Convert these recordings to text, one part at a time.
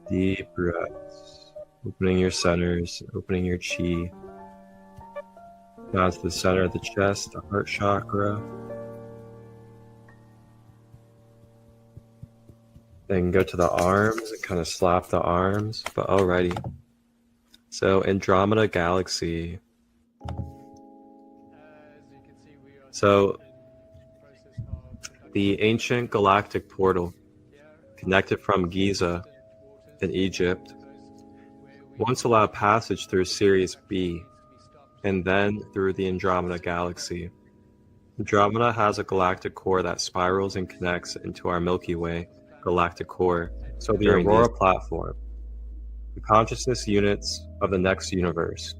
Deep breaths, opening your centers, opening your chi. Down to the center of the chest, the heart chakra. Then go to the arms and kind of slap the arms. But alrighty. So Andromeda Galaxy. So the ancient galactic portal connected from Giza in Egypt once allowed passage through Sirius B and then through the Andromeda Galaxy. Andromeda has a galactic core that spirals and connects into our Milky Way galactic core. So the Aurora platform, the consciousness units of the next universe,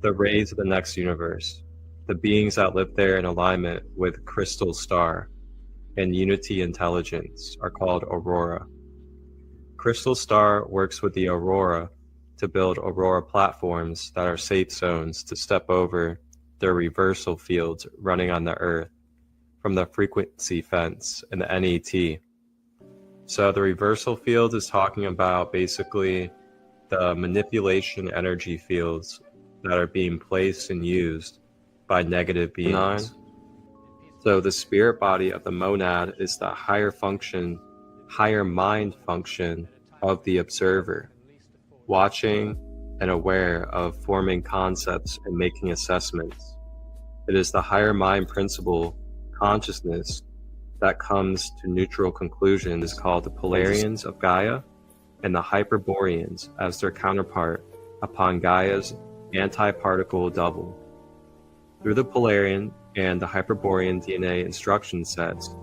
the rays of the next universe, the beings that live there in alignment with Crystal Star and Unity Intelligence are called Aurora. Crystal Star works with the Aurora to build Aurora platforms that are safe zones to step over their reversal fields running on the Earth from the frequency fence and the NET. So the reversal field is talking about basically the manipulation energy fields that are being placed and used by negative beings. So the spirit body of the monad is the higher function, higher mind function of the observer, watching and aware of forming concepts and making assessments. It is the higher mind principle, consciousness, that comes to neutral conclusions called the Polarians of Gaia and the Hyperboreans as their counterpart upon Gaia's anti-particle double. Through the Polarian and the Hyperborean DNA instruction sets,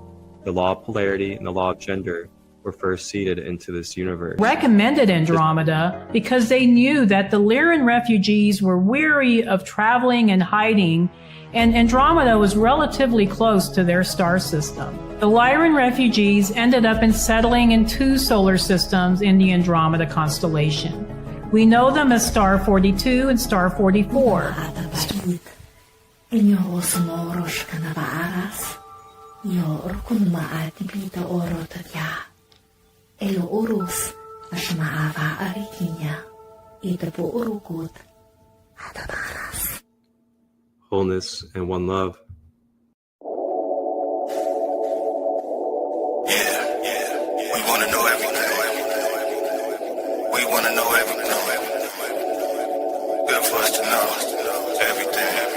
the law of polarity and the law of gender were first seeded into this universe. Recommended Andromeda because they knew that the Lyran refugees were weary of traveling and hiding, and Andromeda was relatively close to their star system. The Lyran refugees ended up settling in 2 solar systems in the Andromeda constellation. We know them as Star 42 and Star 44. Wholeness and one love. We want to know everything. We want to know everything. Good for us to know everything.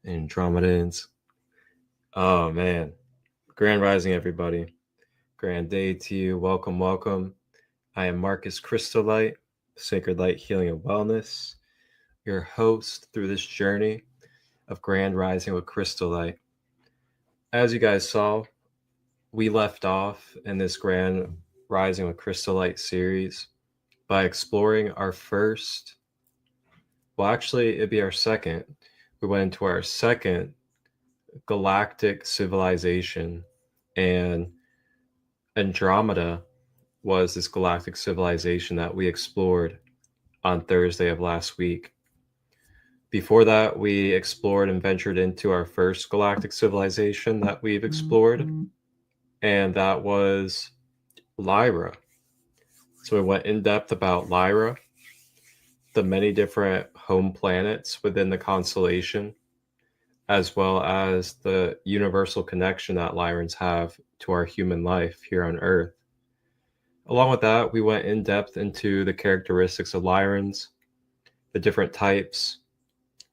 Andromedans. Oh man. Grand Rising, everybody. Grand day to you. Welcome. I am Marcus ChristoLight, Sacred Light Healing and Wellness, your host through this journey of Grand Rising with ChristoLight. As you guys saw, we left off in this Grand Rising with ChristoLight series by exploring our first, it'd be our second. We went into our second galactic civilization, and Andromeda was this galactic civilization that we explored on Thursday of last week. Before that, we explored and ventured into our first galactic civilization that we've explored, and that was Lyra. So we went in depth about Lyra, the many different home planets within the constellation, as well as the universal connection that Lyrans have to our human life here on Earth. Along with that, we went in depth into the characteristics of Lyrans, the different types,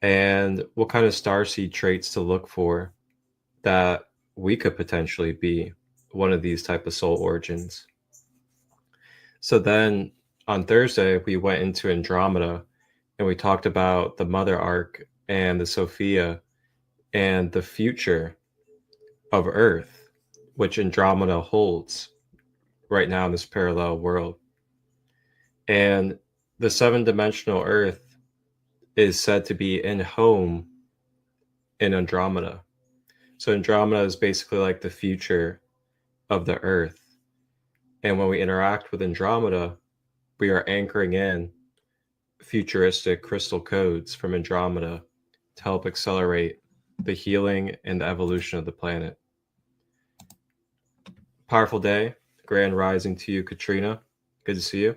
and what kind of starseed traits to look for that we could potentially be one of these type of soul origins. So then on Thursday, we went into Andromeda and we talked about the Mother Arc and the Sophia and the future of Earth, which Andromeda holds right now in this parallel world. And the 7-dimensional Earth is said to be in home in Andromeda. So Andromeda is basically like the future of the Earth. And when we interact with Andromeda, we are anchoring in futuristic crystal codes from Andromeda to help accelerate the healing and the evolution of the planet. Powerful day. Grand rising to you, Katrina. Good to see you.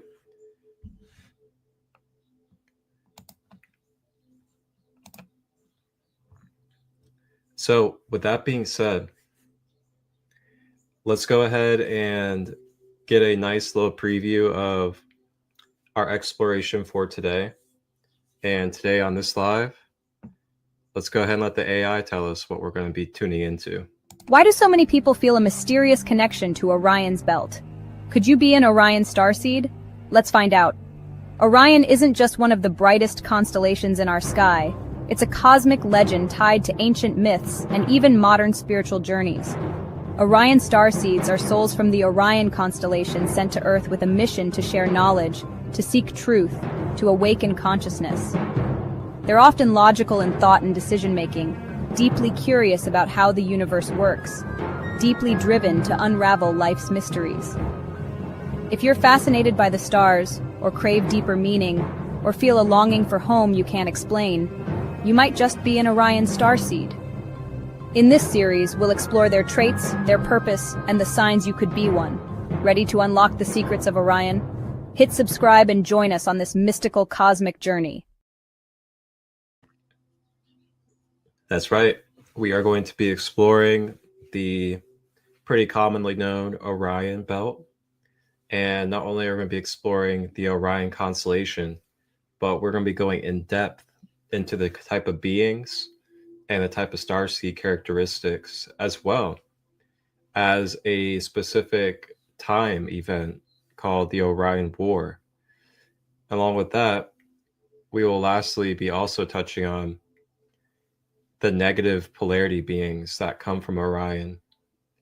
So with that being said, let's go ahead and get a nice little preview of our exploration for today. And today on this live, let's go ahead and let the AI tell us what we're going to be tuning into. Why do so many people feel a mysterious connection to Orion's belt? Could you be an Orion starseed? Let's find out. Orion isn't just one of the brightest constellations in our sky. It's a cosmic legend tied to ancient myths and even modern spiritual journeys. Orion starseeds are souls from the Orion constellation sent to Earth with a mission to share knowledge, to seek truth, to awaken consciousness. They're often logical in thought and decision-making, deeply curious about how the universe works, deeply driven to unravel life's mysteries. If you're fascinated by the stars, or crave deeper meaning, or feel a longing for home you can't explain, you might just be an Orion starseed. In this series, we'll explore their traits, their purpose, and the signs you could be one. Ready to unlock the secrets of Orion? Hit subscribe and join us on this mystical cosmic journey. That's right. We are going to be exploring the pretty commonly known Orion belt. And not only are we going to be exploring the Orion constellation, but we're going to be going in depth into the type of beings and the type of starseed characteristics, as well as a specific time event called the Orion War. Along with that, we will lastly be also touching on the negative polarity beings that come from Orion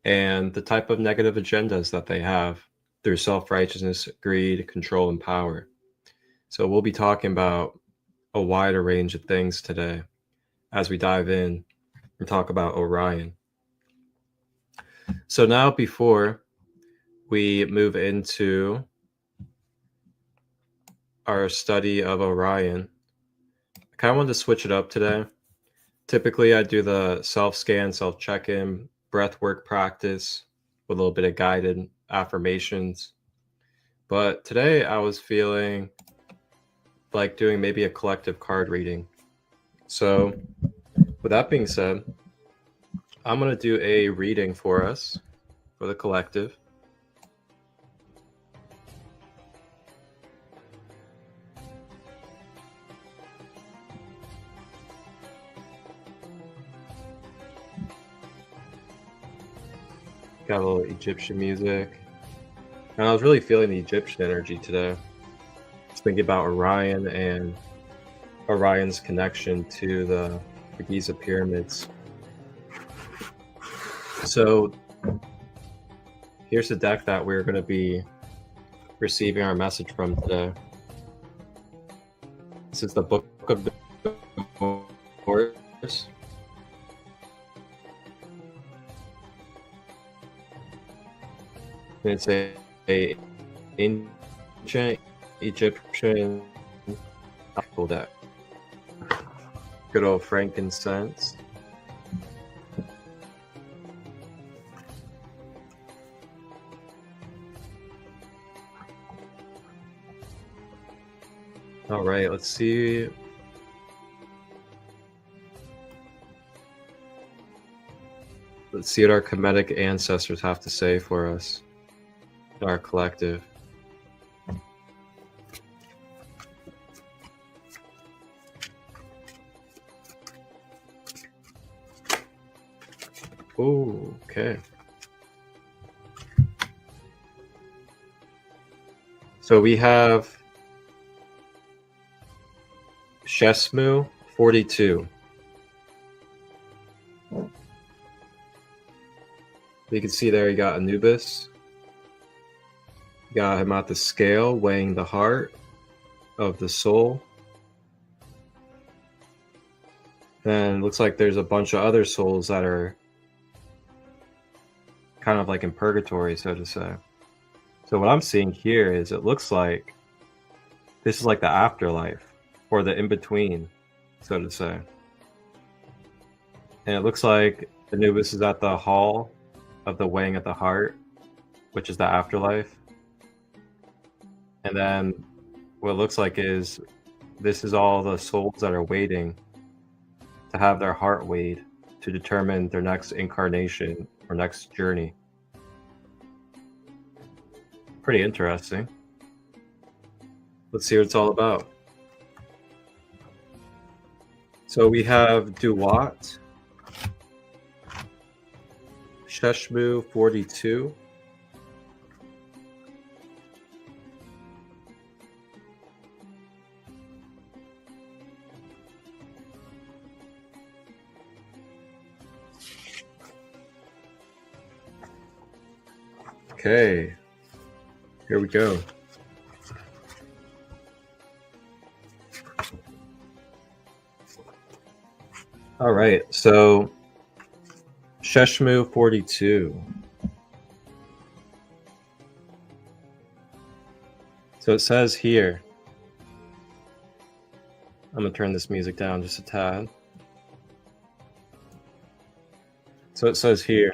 and the type of negative agendas that they have through self-righteousness, greed, control, and power. So we'll be talking about a wider range of things today as we dive in and talk about Orion. So now, before we move into our study of Orion, I kind of wanted to switch it up today. Typically, I do the self-scan, self-check-in, breath work practice with a little bit of guided affirmations. But today I was feeling like doing maybe a collective card reading. So with that being said, I'm going to do a reading for us, for the collective. Got a little Egyptian music. And I was really feeling the Egyptian energy today. Just thinking about Orion and Orion's connection to the Giza pyramids. So here's the deck that we're going to be receiving our message from today. This is the Book of Divorce. It's a ancient Egyptian deck. Good old frankincense. All right, let's see. Let's see what our Kemetic ancestors have to say for us, our collective. Oh, okay. So we have Shesmu 42. You can see there you got Anubis. You got him at the scale weighing the heart of the soul. Then it looks like there's a bunch of other souls that are kind of like in purgatory, so to say. So what I'm seeing here is it looks like this is like the afterlife, or the in-between, so to say. And it looks like Anubis is at the hall of the weighing of the heart, which is the afterlife. And then what it looks like is this is all the souls that are waiting to have their heart weighed to determine their next incarnation or next journey. Pretty interesting. Let's see what it's all about. So we have Duat, Sheshmu 42, okay, here we go. All right, so Sheshmu 42. So it says here, I'm going to turn this music down just a tad. So it says here,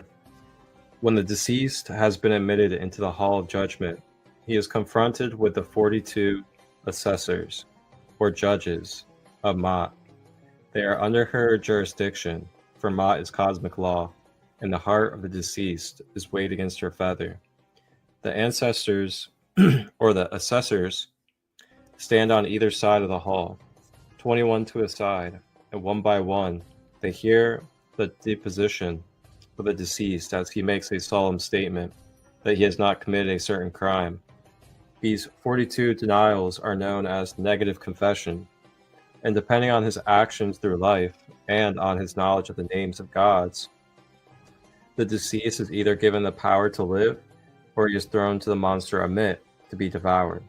when the deceased has been admitted into the hall of judgment, he is confronted with the 42 assessors, or judges, of Ma'at. They are under her jurisdiction, for Ma'at is cosmic law, and the heart of the deceased is weighed against her feather. The ancestors, or the assessors, stand on either side of the hall, 21 to a side, and one by one, they hear the deposition of the deceased as he makes a solemn statement that he has not committed a certain crime. These 42 denials are known as negative confession, and depending on his actions through life and on his knowledge of the names of gods, the deceased is either given the power to live or he is thrown to the monster Amit to be devoured.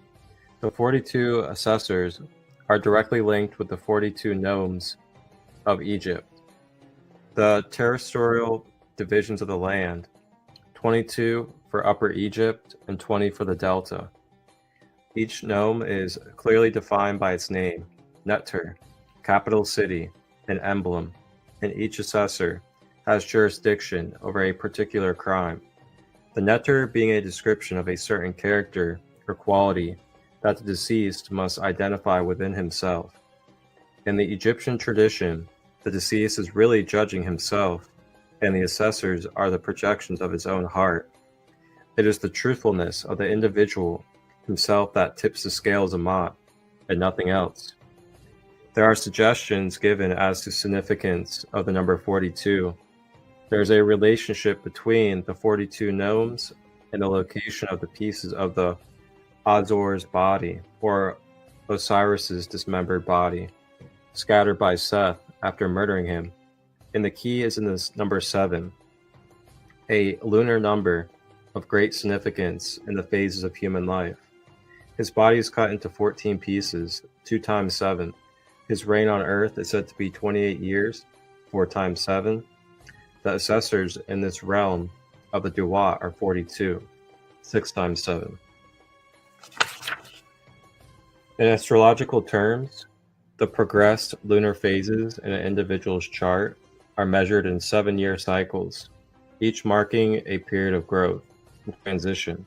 The 42 assessors are directly linked with the 42 nomes of Egypt. The territorial divisions of the land, 22 for Upper Egypt and 20 for the Delta. Each nome is clearly defined by its name, Neter, capital city, and emblem, and each assessor has jurisdiction over a particular crime. The Neter being a description of a certain character or quality that the deceased must identify within himself. In the Egyptian tradition, the deceased is really judging himself, and the assessors are the projections of his own heart. It is the truthfulness of the individual himself that tips the scales of Ma'at, and nothing else. There are suggestions given as to significance of the number 42. There is a relationship between the 42 nomes and the location of the pieces of the Azor's body, or Osiris's dismembered body, scattered by Seth after murdering him. And the key is in this number 7, a lunar number of great significance in the phases of human life. His body is cut into 14 pieces, 2 times 7. His reign on earth is said to be 28 years, 4 times 7. The assessors in this realm of the Duat are 42, 6 times 7. In astrological terms, the progressed lunar phases in an individual's chart are measured in 7-year cycles, each marking a period of growth and transition.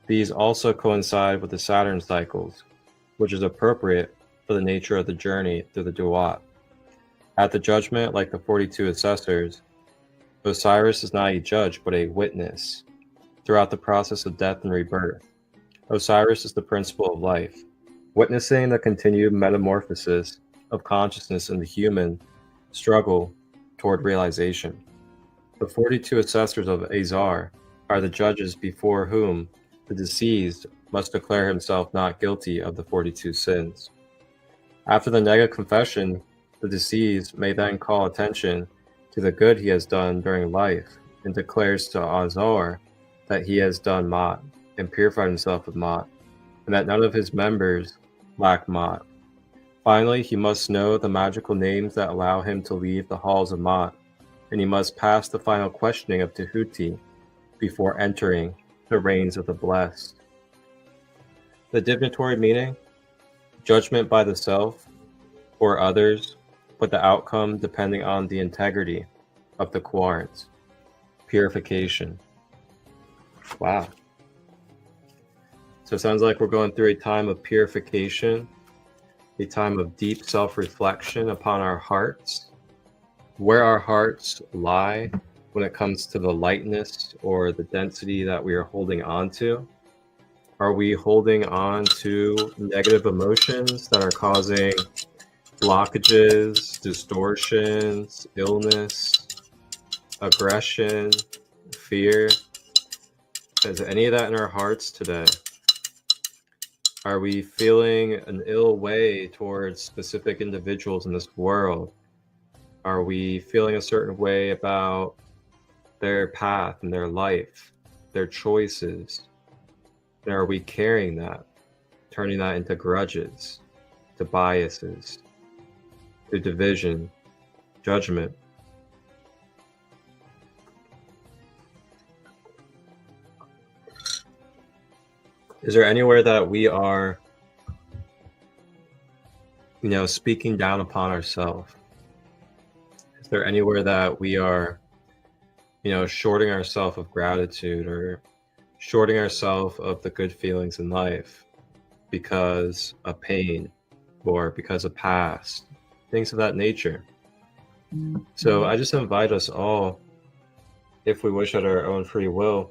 These also coincide with the Saturn cycles, which is appropriate for the nature of the journey through the Duat. At the judgment, like the 42 assessors, Osiris is not a judge but a witness throughout the process of death and rebirth. Osiris is the principle of life, witnessing the continued metamorphosis of consciousness in the human struggle toward realization. The 42 assessors of Azar are the judges before whom the deceased must declare himself not guilty of the 42 sins. After the negative confession, the deceased may then call attention to the good he has done during life and declares to Azor that he has done Mot and purified himself with Mot, and that none of his members lack Mot. Finally, he must know the magical names that allow him to leave the halls of Mot, and he must pass the final questioning of Tehuti before entering the reigns of the blessed. The divinatory meaning: judgment by the self or others, but the outcome depending on the integrity of the quarrants. Purification. Wow. So it sounds like we're going through a time of purification, a time of deep self-reflection upon our hearts, where our hearts lie when it comes to the lightness or the density that we are holding on to. Are we holding on to negative emotions that are causing blockages, distortions, illness, aggression, fear? Is any of that in our hearts today? Are we feeling an ill way towards specific individuals in this world? Are we feeling a certain way about their path and their life, their choices? And are we carrying that, turning that into grudges, to biases, to division, judgment? Is there anywhere that we are, speaking down upon ourselves? Is there anywhere that we are, shorting ourselves of gratitude or shorting ourselves of the good feelings in life because of pain or because of past, things of that nature? So I just invite us all, if we wish at our own free will,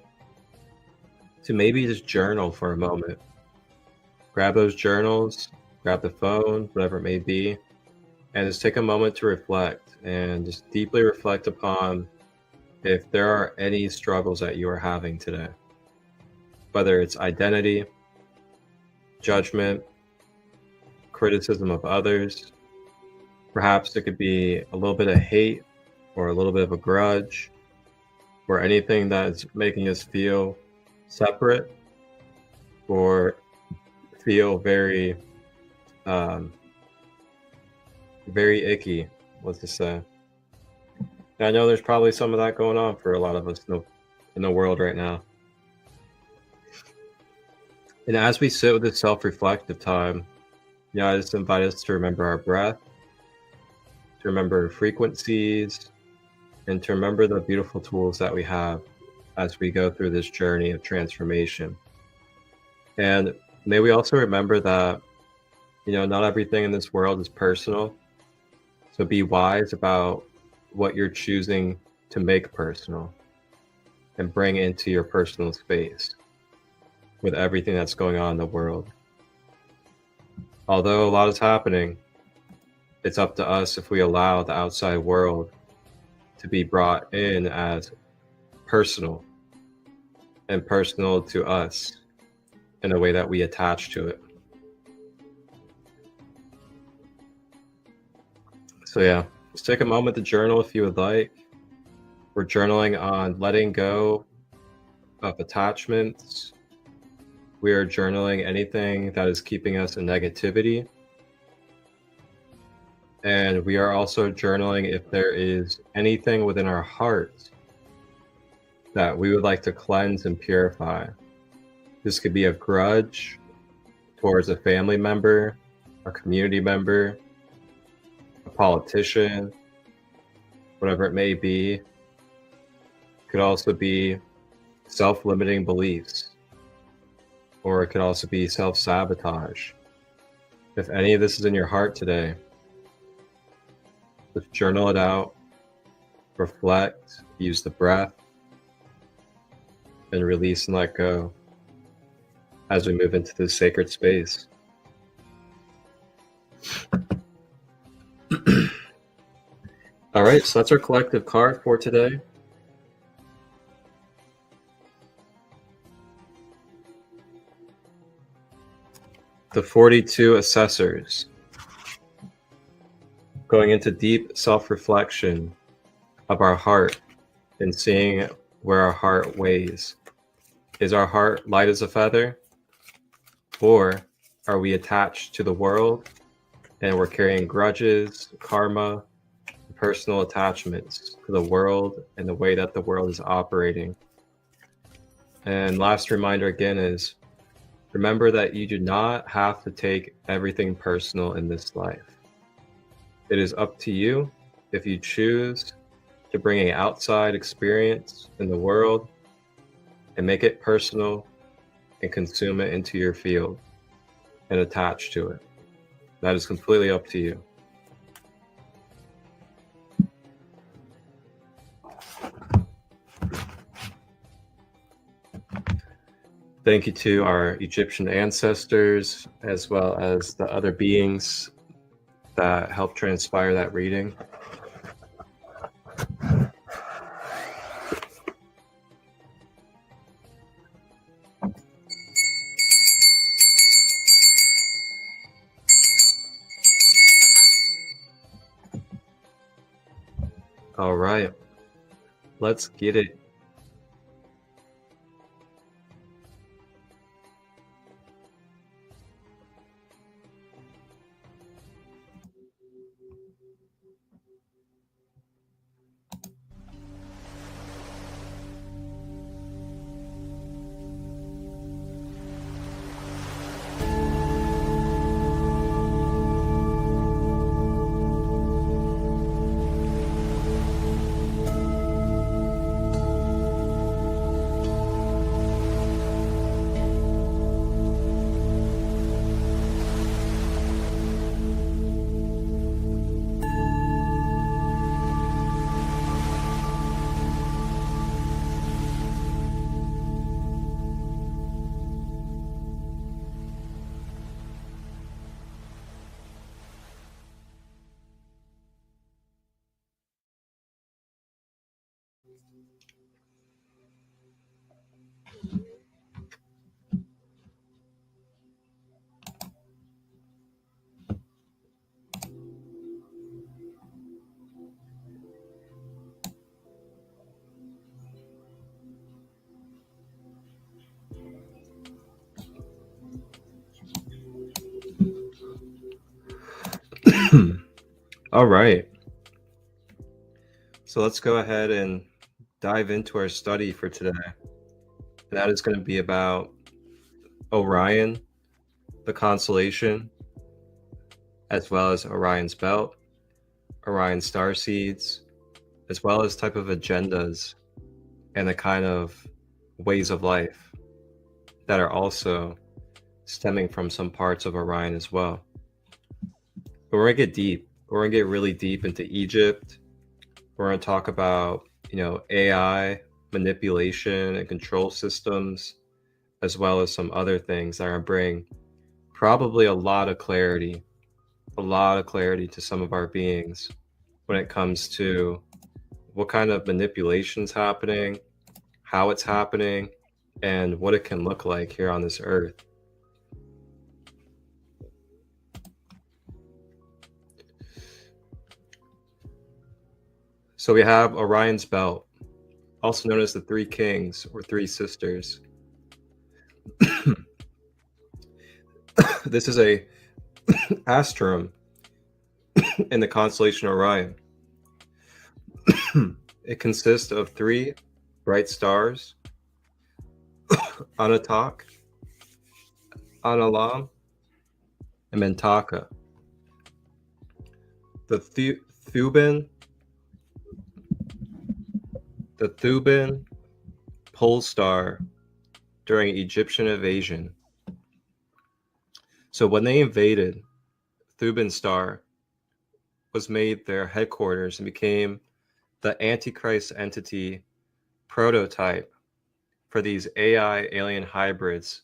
to maybe just journal for a moment. Grab those journals, grab the phone, whatever it may be, and just take a moment to reflect and just deeply reflect upon if there are any struggles that you are having today. Whether it's identity, judgment, criticism of others, perhaps it could be a little bit of hate or a little bit of a grudge or anything that's making us feel separate or feel very icky, let's just say. And I know there's probably some of that going on for a lot of us in the world right now. And as we sit with this self-reflective time, I just invite us to remember our breath, to remember frequencies, and to remember the beautiful tools that we have as we go through this journey of transformation. And may we also remember that, not everything in this world is personal. So be wise about what you're choosing to make personal and bring into your personal space with everything that's going on in the world. Although a lot is happening, it's up to us if we allow the outside world to be brought in as personal and personal to us in a way that we attach to it. So yeah, just take a moment to journal if you would like. We're journaling on letting go of attachments. We are journaling anything that is keeping us in negativity. And we are also journaling if there is anything within our hearts that we would like to cleanse and purify. This could be a grudge towards a family member, a community member, a politician, whatever it may be. It could also be self-limiting beliefs, or it could also be self-sabotage. If any of this is in your heart today, just journal it out, reflect, use the breath, and release and let go as we move into this sacred space. All right, so that's our collective card for today. The 42 assessors, going into deep self-reflection of our heart and seeing where our heart weighs. Is our heart light as a feather? Or are we attached to the world and we're carrying grudges, karma, personal attachments to the world and the way that the world is operating? And last reminder again is, remember that you do not have to take everything personal in this life. It is up to you if you choose to bring an outside experience in the world and make it personal and consume it into your field and attach to it. That is completely up to you. Thank you to our Egyptian ancestors, as well as the other beings that helped transpire that reading. All right, let's get it. All right. So let's go ahead and dive into our study for today. And that is going to be about Orion, the constellation, as well as Orion's belt, Orion star seeds, as well as type of agendas and the kind of ways of life that are also stemming from some parts of Orion as well. But we're going to get deep. We're going to get really deep into Egypt. We're going to talk about, AI, manipulation and control systems, as well as some other things that are going to bring probably a lot of clarity to some of our beings when it comes to what kind of manipulation's happening, how it's happening, and what it can look like here on this earth. So we have Orion's belt, also known as the Three Kings or Three Sisters. This is a asteroid in the constellation Orion. It consists of three bright stars, Anatak, Analam, and Mentaka. The Thuban pole star during Egyptian invasion. So when they invaded, Thuban star was made their headquarters and became the Antichrist entity prototype for these AI alien hybrids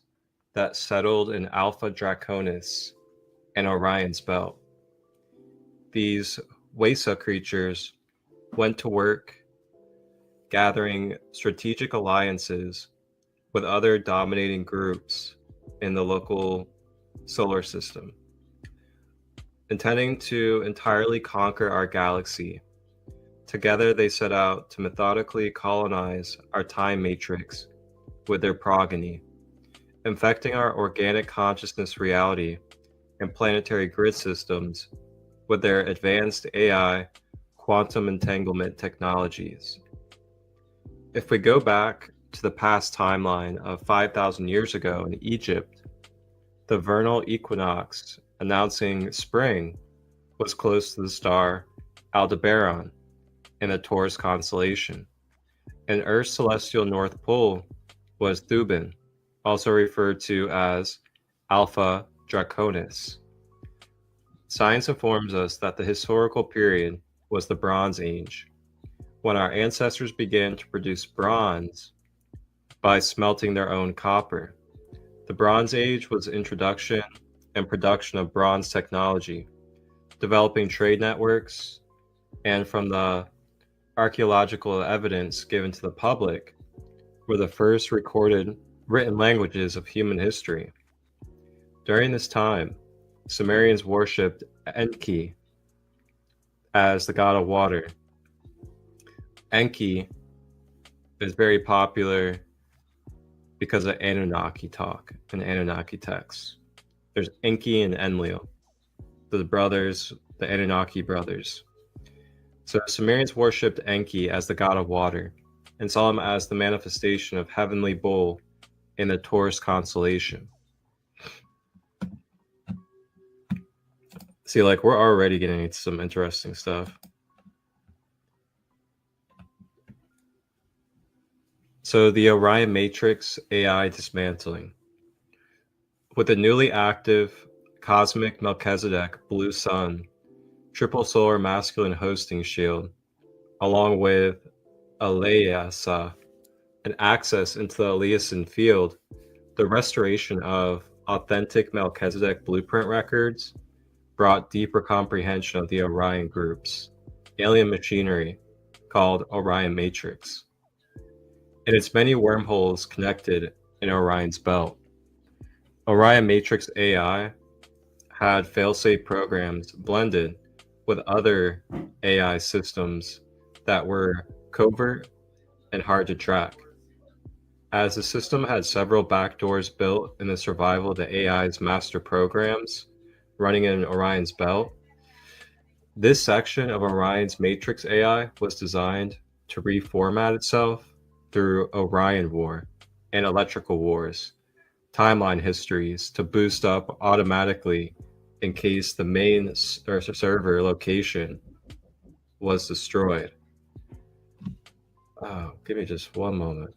that settled in Alpha Draconis and Orion's belt. These Wesa creatures went to work gathering strategic alliances with other dominating groups in the local solar system, intending to entirely conquer our galaxy Together, they set out to methodically colonize our time matrix with their progeny, infecting our organic consciousness reality and planetary grid systems with their advanced AI quantum entanglement technologies. If we go back to the past timeline of 5,000 years ago in Egypt, the vernal equinox announcing spring was close to the star Aldebaran in the Taurus constellation, and Earth's celestial north pole was Thuban, also referred to as Alpha Draconis. Science informs us that the historical period was the Bronze Age, when our ancestors began to produce bronze by smelting their own copper. The Bronze Age was the introduction and production of bronze technology, developing trade networks, and from the archaeological evidence given to the public were the first recorded written languages of human history. During this time, Sumerians worshipped Enki as the god of water. Enki is very popular because of Anunnaki talk and Anunnaki texts. There's Enki and Enlil, the brothers, the Anunnaki brothers. So Sumerians worshipped Enki as the god of water and saw him as the manifestation of heavenly bull in the Taurus constellation. See, like, we're already getting into some interesting stuff. So the Orion Matrix AI dismantling. With the newly active cosmic Melchizedek blue sun, triple solar masculine hosting shield, along with Aleasa, an access into the Eliason field, the restoration of authentic Melchizedek blueprint records brought deeper comprehension of the Orion group's alien machinery called Orion Matrix, and its many wormholes connected in Orion's belt. Orion Matrix AI had failsafe programs blended with other AI systems that were covert and hard to track. As the system had several backdoors built in the survival of the AI's master programs running in Orion's belt, this section of Orion's Matrix AI was designed to reformat itself through Orion War and Electrical Wars timeline histories to boost up automatically in case the main server location was destroyed. Oh, give me just one moment.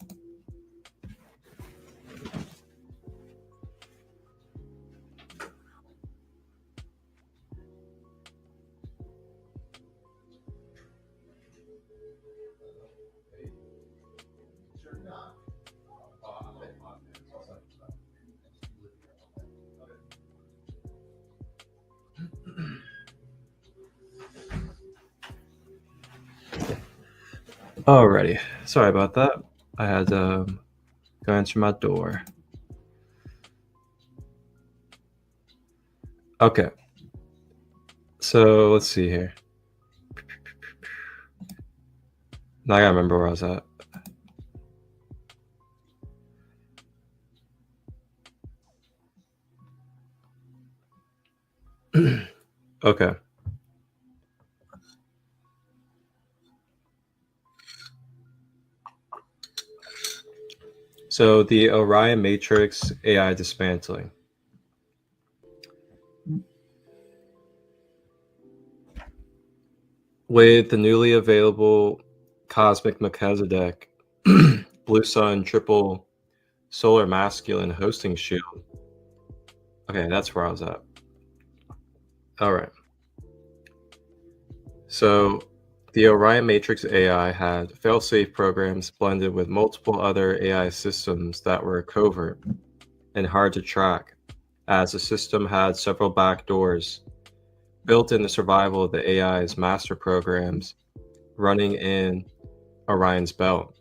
Alrighty, sorry about that. I had to go answer my door. Okay, so let's see here. Now I gotta remember where I was at. Okay. So the Orion Matrix AI dismantling. With the newly available cosmic Melchizedek blue sun triple solar masculine hosting shield. Okay, that's where I was at. All right. So the Orion Matrix AI had failsafe programs blended with multiple other AI systems that were covert and hard to track, as the system had several backdoors built in the survival of the AI's master programs running in Orion's belt.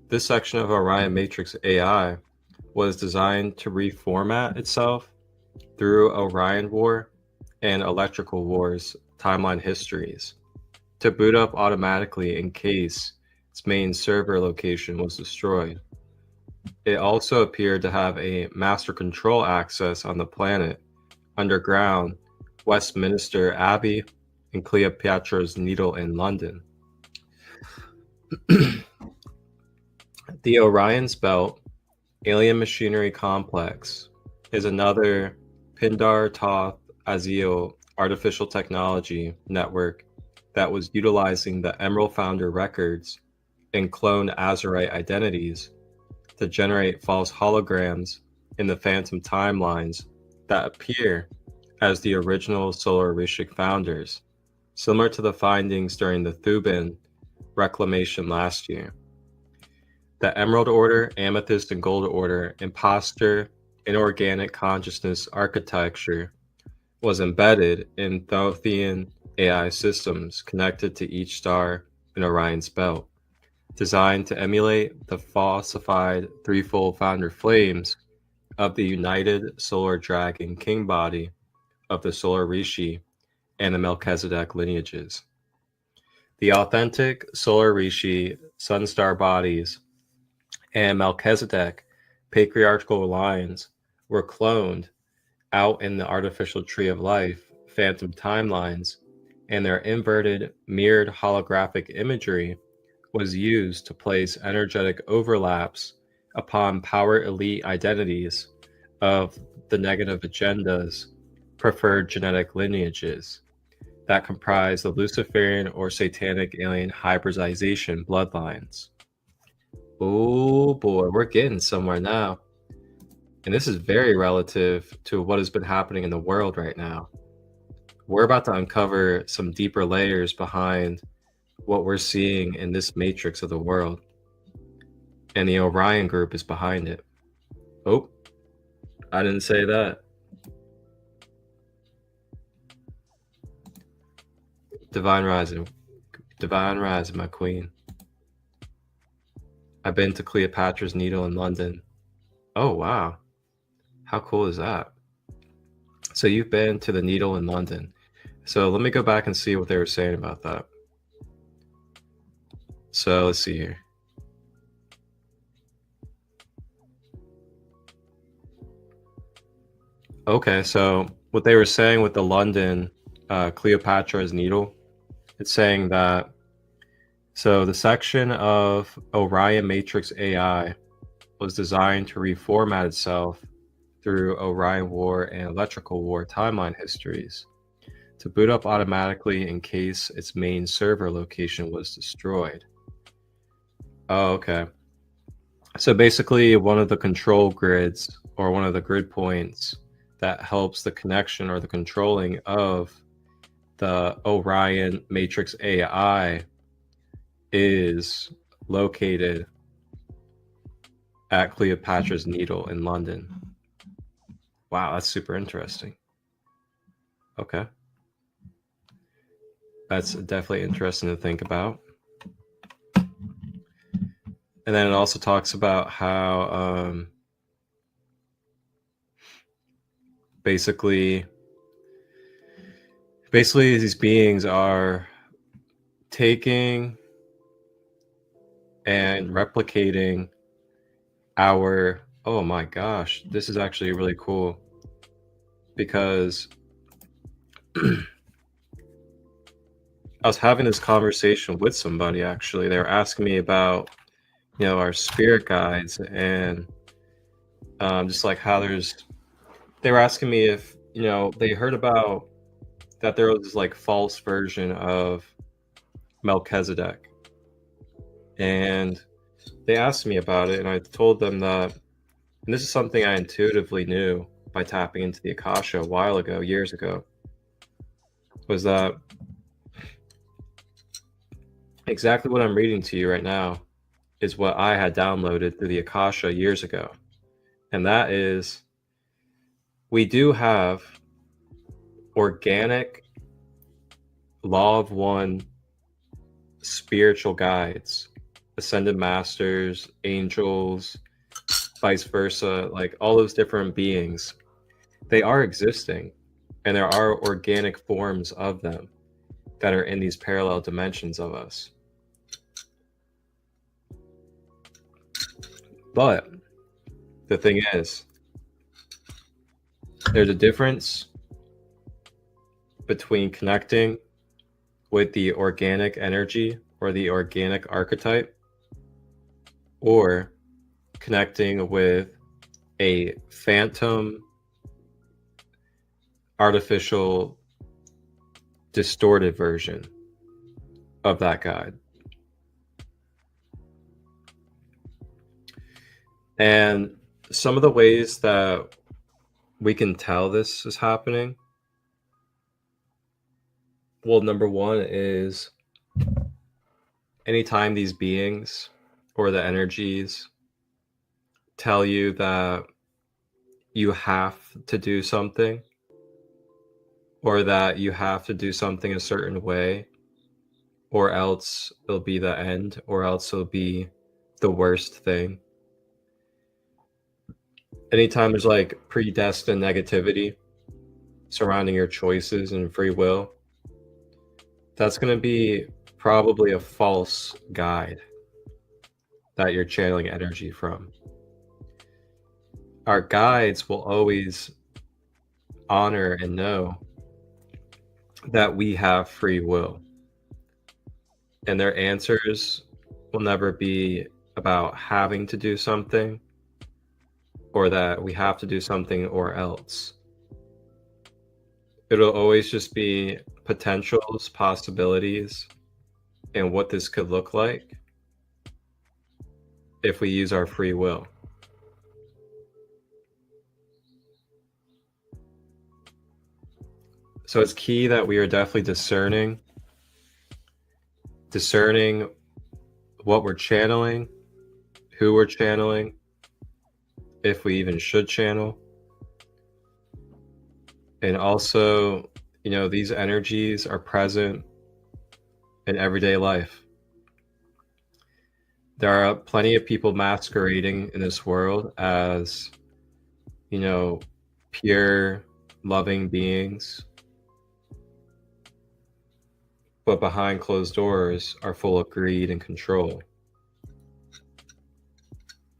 This section of Orion Matrix AI was designed to reformat itself through Orion War and Electrical Wars timeline histories. to boot up automatically in case its main server location was destroyed. It also appeared to have a master control access on the planet, underground, Westminster Abbey, and Cleopatra's Needle in London. The Orion's Belt Alien Machinery Complex is another Pindar Toth Azil artificial technology network that was utilizing the Emerald Founder records and cloned Azurite identities to generate false holograms in the phantom timelines that appear as the original Solar Rishik founders, similar to the findings during the Thuban reclamation last year. The Emerald Order, Amethyst, and Gold Order imposter inorganic consciousness architecture was embedded in Thothian AI systems connected to each star in Orion's belt, designed to emulate the falsified threefold founder flames of the united Solar Dragon King body of the Solar Rishi and the Melchizedek lineages. The authentic Solar Rishi Sunstar bodies and Melchizedek patriarchal lines were cloned out in the artificial tree of life phantom timelines, and their inverted mirrored holographic imagery was used to place energetic overlaps upon power elite identities of the negative agenda's preferred genetic lineages that comprise the Luciferian or Satanic alien hybridization bloodlines. Oh boy, we're getting somewhere now. And this is very relative to what has been happening in the world right now. We're about to uncover some deeper layers behind what we're seeing in this matrix of the world. And the Orion group is behind it. Oh, I didn't say that. Divine Rising, my queen. I've been to Cleopatra's Needle in London. Oh, wow. How cool is that? So you've been to the Needle in London. So let me go back and see what they were saying about that. So let's see here. Okay, so what they were saying with the London Cleopatra's Needle, it's saying that, so the section of Orion Matrix AI was designed to reformat itself through Orion War and Electrical War timeline histories to boot up automatically in case its main server location was destroyed. Oh, okay. So basically one of the control grids, or one of the grid points that helps the connection or the controlling of the Orion Matrix AI is located at Cleopatra's Needle in London. Wow, that's super interesting. Okay. That's definitely interesting to think about. And then it also talks about how basically these beings are taking and replicating our, oh my gosh, this is actually really cool, because I was having this conversation with somebody, actually. They were asking me about, our spirit guides, and just like how they were asking me if, they heard about that there was this like false version of Melchizedek. And they asked me about it, and I told them that, and this is something I intuitively knew by tapping into the Akasha a while ago, years ago, was that exactly what I'm reading to you right now is what I had downloaded through the Akasha years ago. And that is, we do have organic law of one spiritual guides, ascended masters, angels, vice versa, like all those different beings. They are existing, and there are organic forms of them. that are in these parallel dimensions of us. But the thing is, there's a difference between connecting with the organic energy or the organic archetype, or connecting with a phantom, artificial, distorted version of that guide. And some of the ways that we can tell this is happening, well, number one is anytime these beings or the energies tell you that you have to do something, or that you have to do something a certain way, or else it'll be the end, or else it'll be the worst thing. Anytime there's like predestined negativity surrounding your choices and free will, that's going to be probably a false guide that you're channeling energy from. Our guides will always honor and know that we have free will, and their answers will never be about having to do something, or that we have to do something or else. It'll always just be potentials, possibilities, and what this could look like if we use our free will. So it's key that we are definitely discerning what we're channeling, who we're channeling, if we even should channel. And also, you know, these energies are present in everyday life. There are plenty of people masquerading in this world as, you know, pure, loving beings, but behind closed doors are full of greed and control.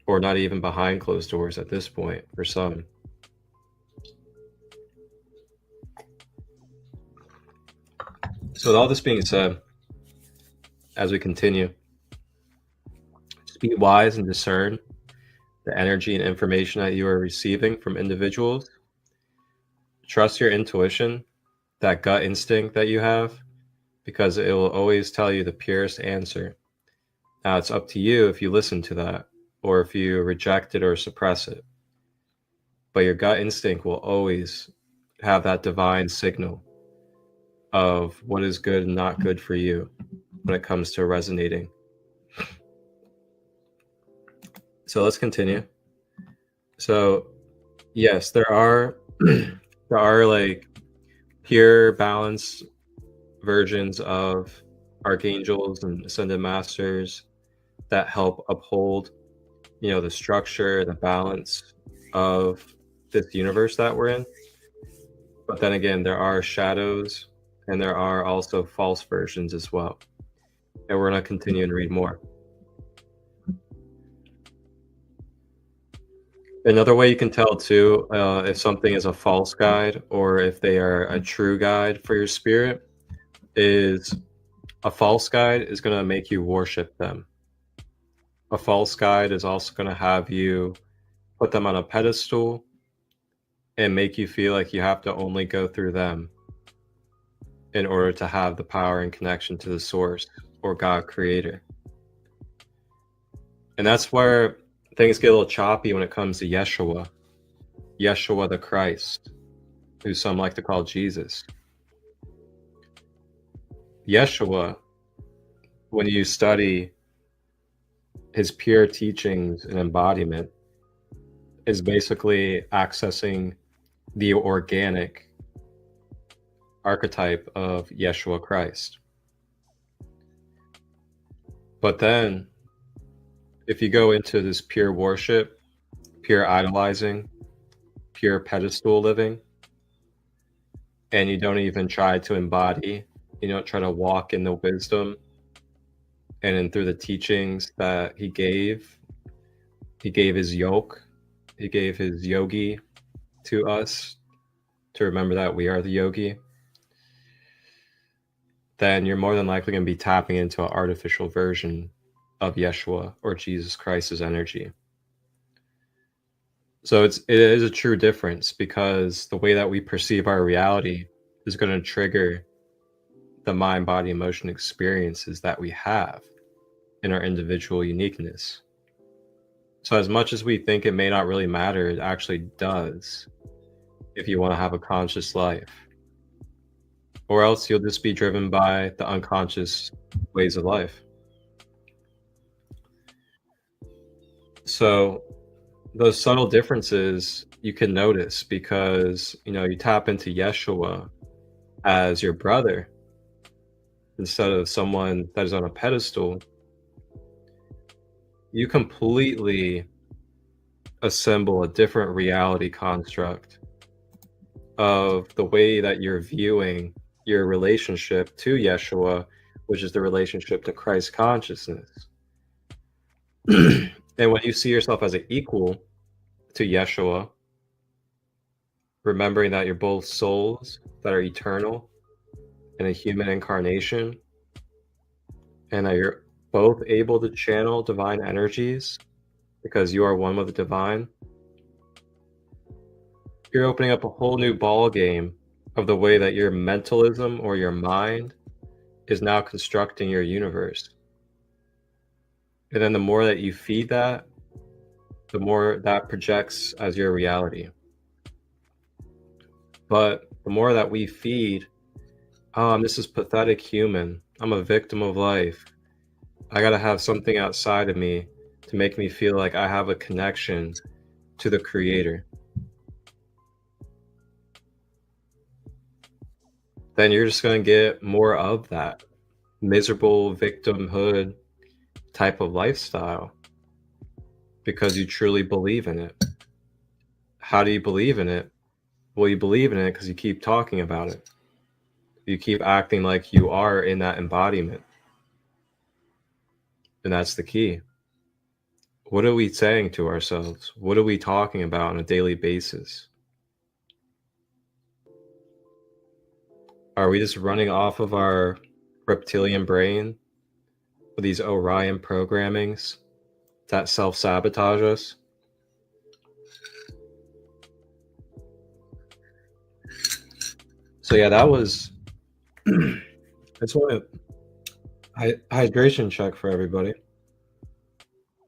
Or not even behind closed doors at this point for some. So with all this being said, as we continue, just be wise and discern the energy and information that you are receiving from individuals. Trust your intuition, that gut instinct that you have, because it will always tell you the purest answer. Now it's up to you if you listen to that, or if you reject it or suppress it. But your gut instinct will always have that divine signal of what is good and not good for you when it comes to resonating. So let's continue. So yes, there are like pure, balanced versions of archangels and ascended masters that help uphold, you know, the structure, the balance of this universe that we're in. But then again, there are shadows, and there are also false versions as well. And we're going to continue and read more. Another way you can tell too, if something is a false guide or if they are a true guide for your spirit, is a false guide is going to make you worship them. A false guide is also going to have you put them on a pedestal and make you feel like you have to only go through them in order to have the power and connection to the source or God creator. And that's where things get a little choppy when it comes to Yeshua the Christ, who some like to call Jesus. Yeshua, when you study his pure teachings and embodiment, is basically accessing the organic archetype of Yeshua Christ. But then, if you go into this pure worship, pure idolizing, pure pedestal living, and you don't even try to embody try to walk in the wisdom and in through the teachings that he gave his yoke, he gave his yogi to us to remember that we are the yogi, then you're more than likely going to be tapping into an artificial version of Yeshua or Jesus Christ's energy. So it is a true difference, because the way that we perceive our reality is going to trigger the mind, body, emotion experiences that we have in our individual uniqueness. So as much as we think it may not really matter, it actually does if you want to have a conscious life. Or else you'll just be driven by the unconscious ways of life. So those subtle differences you can notice, because you tap into Yeshua as your brother instead of someone that is on a pedestal. You completely assemble a different reality construct of the way that you're viewing your relationship to Yeshua, which is the relationship to Christ consciousness. And when you see yourself as an equal to Yeshua, remembering that you're both souls that are eternal in a human incarnation, and that you're both able to channel divine energies because you are one with the divine, you're opening up a whole new ball game of the way that your mentalism or your mind is now constructing your universe. And then the more that you feed that, the more that projects as your reality. But the more that we feed, oh, I'm just this pathetic human, I'm a victim of life, I gotta have something outside of me to make me feel like I have a connection to the Creator, then you're just gonna get more of that miserable victimhood type of lifestyle, because you truly believe in it. How do you believe in it? Well, you believe in it because you keep talking about it. You keep acting like you are in that embodiment. And that's the key. What are we saying to ourselves? What are we talking about on a daily basis? Are we just running off of our reptilian brain with these Orion programmings that self-sabotage us? So yeah, that was that's what hydration check for everybody.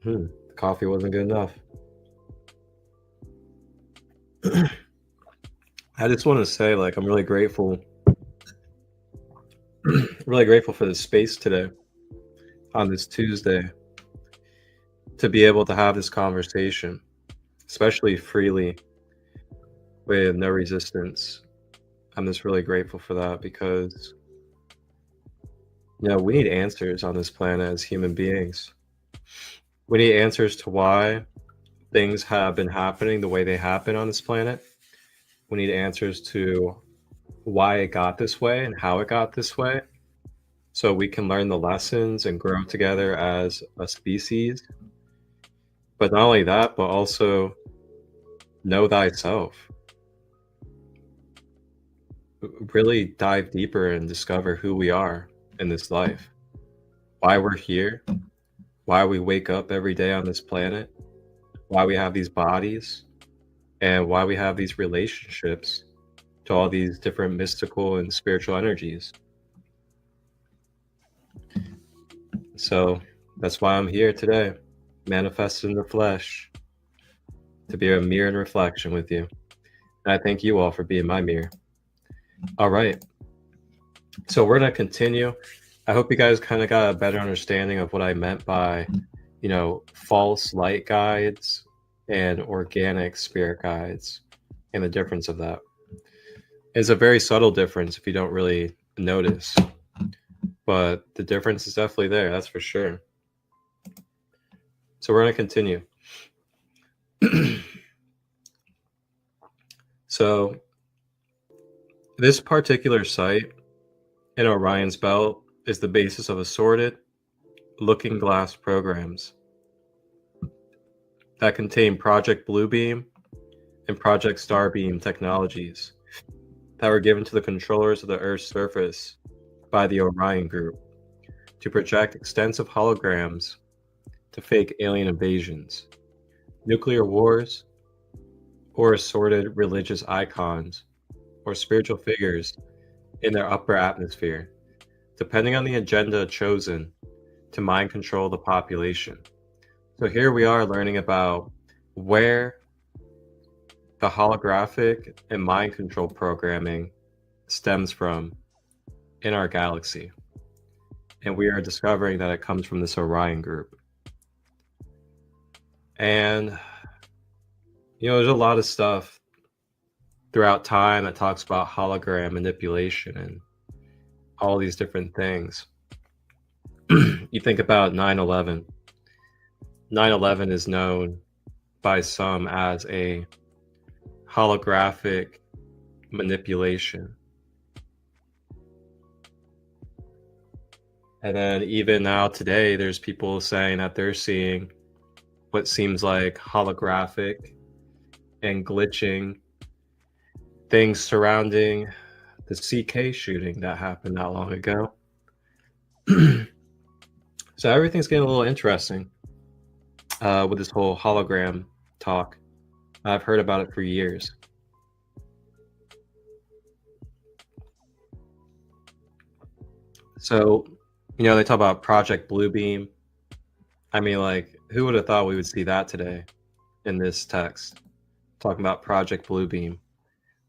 The coffee wasn't good enough. I just want to say, like, I'm really grateful really grateful for this space today on this Tuesday to be able to have this conversation, especially freely with no resistance. I'm just really grateful for that, because we need answers on this planet as human beings. We need answers to why things have been happening the way they happen on this planet. We need answers to why it got this way and how it got this way, so we can learn the lessons and grow together as a species. But not only that, but also know thyself. Really dive deeper and discover who we are in this life, why we're here, why we wake up every day on this planet, why we have these bodies, and why we have these relationships to all these different mystical and spiritual energies. So that's why I'm here today, manifested in the flesh, to be a mirror and reflection with you. And I thank you all for being my mirror. All right. So we're going to continue. I hope you guys kind of got a better understanding of what I meant by, false light guides and organic spirit guides, and the difference of that. It's a very subtle difference if you don't really notice, but the difference is definitely there, that's for sure. So we're going to continue. So this particular site in Orion's belt is the basis of assorted looking glass programs that contain Project Bluebeam and Project Starbeam technologies that were given to the controllers of the Earth's surface by the Orion Group to project extensive holograms to fake alien invasions, nuclear wars, or assorted religious icons or spiritual figures in their upper atmosphere, depending on the agenda chosen to mind control the population. So here we are learning about where the holographic and mind control programming stems from in our galaxy. And we are discovering that it comes from this Orion group. And, there's a lot of stuff throughout time that talks about hologram manipulation and all these different things. You think about 9/11. 9/11 is known by some as a holographic manipulation. And then even now today, there's people saying that they're seeing what seems like holographic and glitching things surrounding the CK shooting that happened not long ago. So everything's getting a little interesting with this whole hologram talk. I've heard about it for years. So, they talk about Project Bluebeam. I mean, like, who would have thought we would see that today in this text? Talking about Project Bluebeam.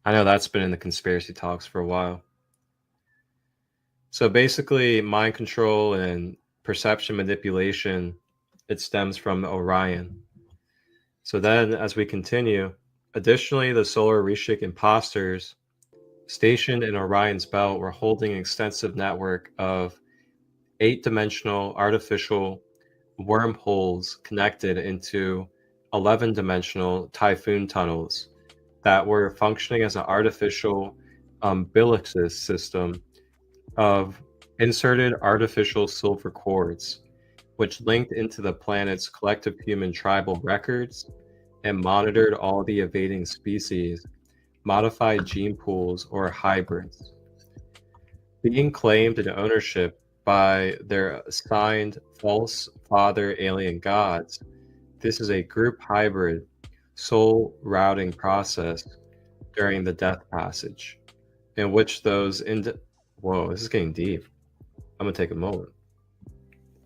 I know that's been in the conspiracy talks for a while. So basically, mind control and perception manipulation, it stems from Orion. So then, as we continue, additionally, the Solar Rishik imposters stationed in Orion's belt were holding an extensive network of 8-dimensional artificial wormholes connected into 11-dimensional typhoon tunnels that were functioning as an artificial umbilicus system of inserted artificial silver cords, which linked into the planet's collective human tribal records and monitored all the evading species, modified gene pools, or hybrids. Being claimed in ownership by their assigned false father alien gods, this is a group hybrid soul routing process during the death passage, in which those whoa, this is getting deep. I'm gonna take a moment.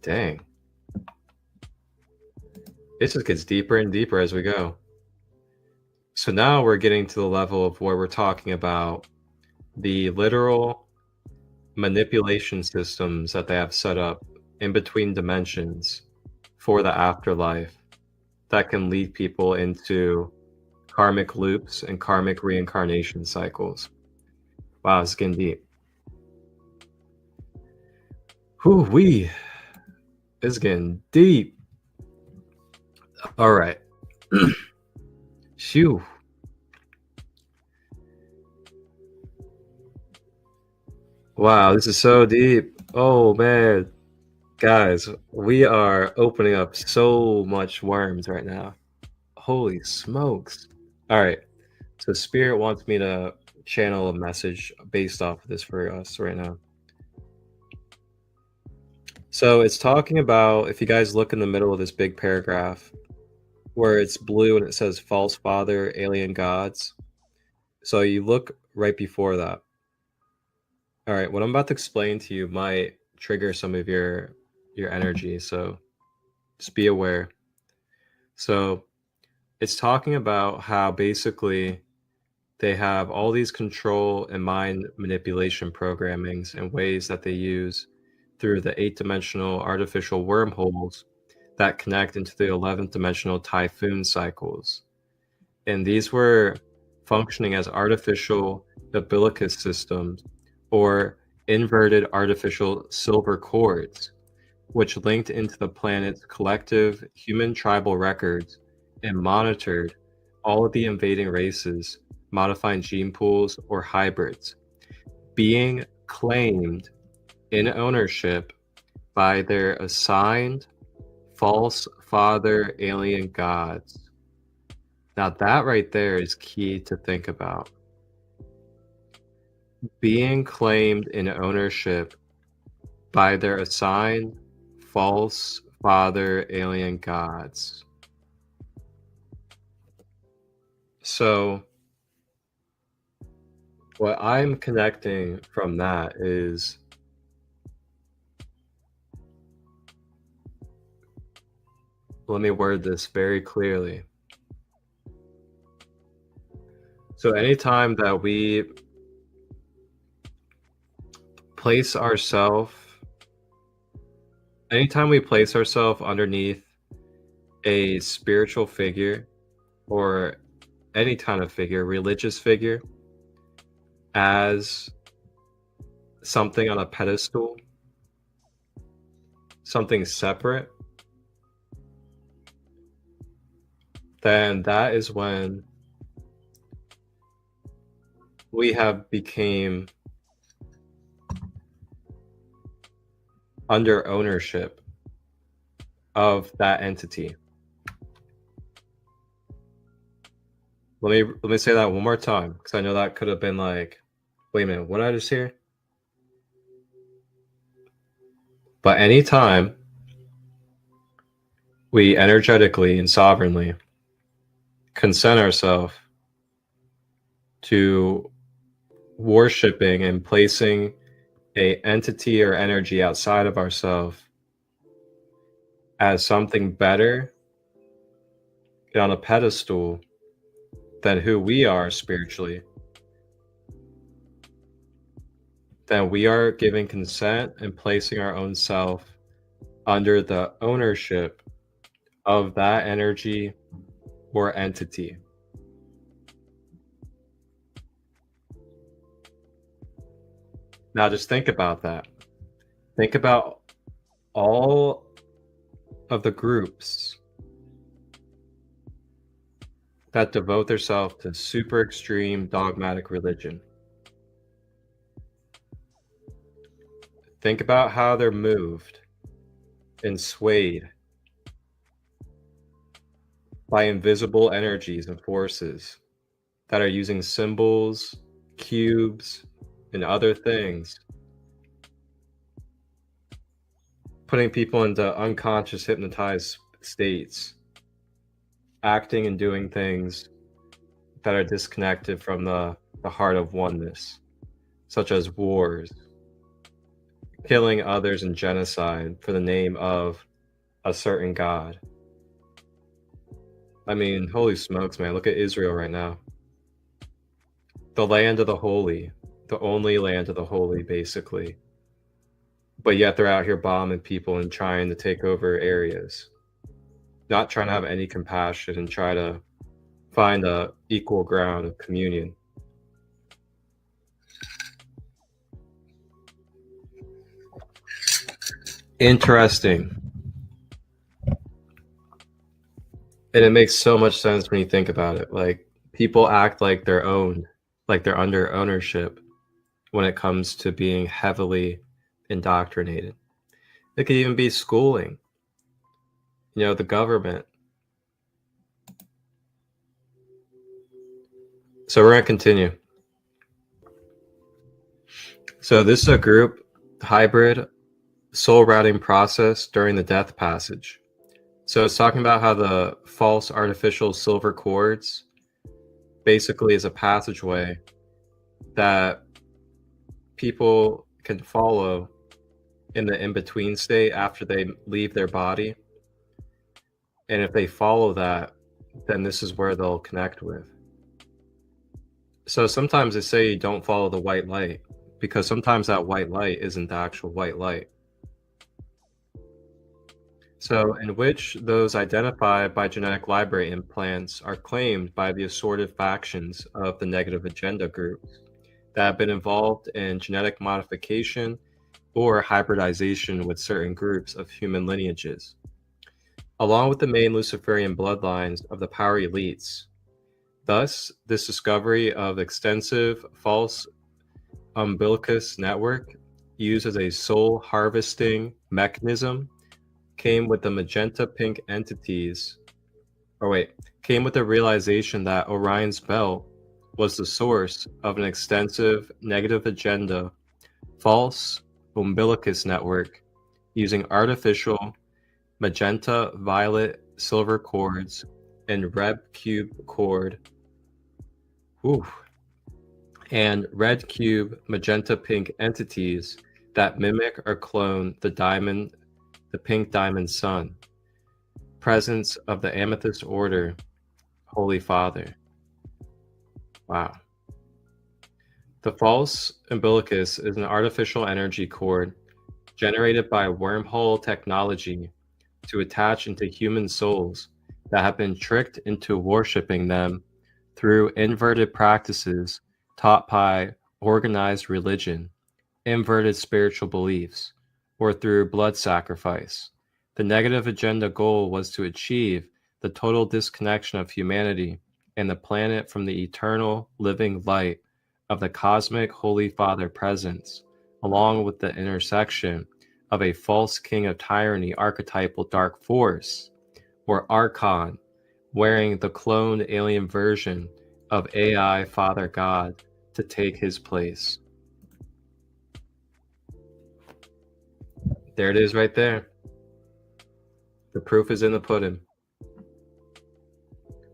Dang. It just gets deeper and deeper as we go. So now we're getting to the level of where we're talking about the literal manipulation systems that they have set up in between dimensions for the afterlife that can lead people into karmic loops and karmic reincarnation cycles. Wow, it's getting deep. Whoo-wee. It's getting deep. All right. Phew. Wow, this is so deep. Oh man. Guys, we are opening up so much worms right now. Holy smokes. All right. So Spirit wants me to channel a message based off of this for us right now. So it's talking about, if you guys look in the middle of this big paragraph where it's blue and it says false father, alien gods. So you look right before that. All right, what I'm about to explain to you might trigger some of your energy, so just be aware. So it's talking about how basically they have all these control and mind manipulation programmings and ways that they use through the 8-dimensional artificial wormholes that connect into the 11th dimensional typhoon cycles. And these were functioning as artificial umbilicus systems or inverted artificial silver cords, which linked into the planet's collective human tribal records and monitored all of the invading races, modifying gene pools or hybrids, being claimed in ownership by their assigned false father alien gods. Now that right there is key to think about. Being claimed in ownership by their assigned false father alien gods. So what I'm connecting from that is let me word this very clearly. So anytime that we place ourselves underneath a spiritual figure or any kind of figure, religious figure, as something on a pedestal, something separate, then that is when we have became under ownership of that entity. Let me say that one more time, because I know that could have been like, wait a minute, what did I just hear? But anytime we energetically and sovereignly consent ourselves to worshiping and placing a entity or energy outside of ourselves as something better on a pedestal than who we are spiritually, then we are giving consent and placing our own self under the ownership of that energy or entity. Now just think about that. Think about all of the groups that devote themselves to super extreme dogmatic religion. Think about how they're moved and swayed by invisible energies and forces that are using symbols, cubes, and other things, putting people into unconscious hypnotized states, acting and doing things that are disconnected from the heart of oneness, such as wars, killing others in genocide for the name of a certain god. I mean, holy smokes, man, look at Israel right now. The land of the holy, the only land of the holy, basically. But yet they're out here bombing people and trying to take over areas, not trying to have any compassion and try to find a equal ground of communion. Interesting. And it makes so much sense when you think about it. Like, people act like they're owned, like they're under ownership when it comes to being heavily indoctrinated. It could even be schooling, the government. So we're going to continue. So this is a group hybrid soul routing process during the death passage. So it's talking about how the false artificial silver cords basically is a passageway that people can follow in the in-between state after they leave their body. And if they follow that, then this is where they'll connect with. So sometimes they say you don't follow the white light, because sometimes that white light isn't the actual white light. So in which those identified by genetic library implants are claimed by the assorted factions of the negative agenda groups that have been involved in genetic modification or hybridization with certain groups of human lineages, along with the main Luciferian bloodlines of the power elites. Thus, this discovery of extensive false umbilicus network used as a soul harvesting mechanism, came with the magenta pink entities. Came with the realization that Orion's belt was the source of an extensive negative agenda, false umbilicus network using artificial magenta, violet, silver cords, and red cube cord. And red cube magenta pink entities that mimic or clone the pink diamond sun, presence of the amethyst order, Holy Father. Wow. The false umbilicus is an artificial energy cord generated by wormhole technology to attach into human souls that have been tricked into worshiping them through inverted practices taught by organized religion, inverted spiritual beliefs, or through blood sacrifice. The negative agenda goal was to achieve the total disconnection of humanity and the planet from the eternal living light of the cosmic Holy Father presence, along with the intersection of a false king of tyranny archetypal dark force, or Archon, wearing the cloned alien version of AI Father God to take his place. There it is right there. The proof is in the pudding.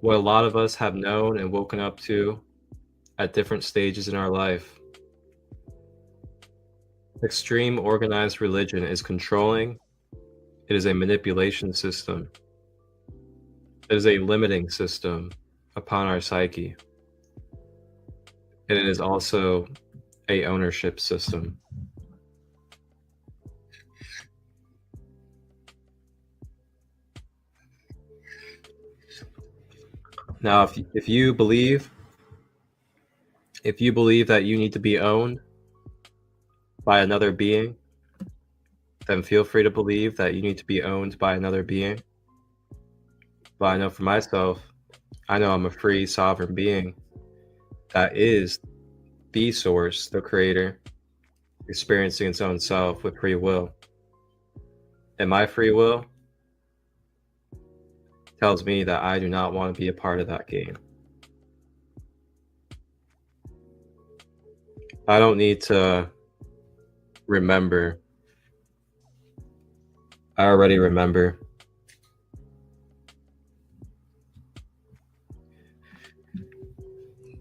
What a lot of us have known and woken up to at different stages in our life. Extreme organized religion is controlling. It is a manipulation system. It is a limiting system upon our psyche. And it is also a ownership system. Now, if you believe that you need to be owned by another being, then feel free to believe that you need to be owned by another being. But I know for myself, I know I'm a free, sovereign being that is the source, the creator, experiencing its own self with free will. And my free will tells me that I do not want to be a part of that game. I don't need to remember. I already remember.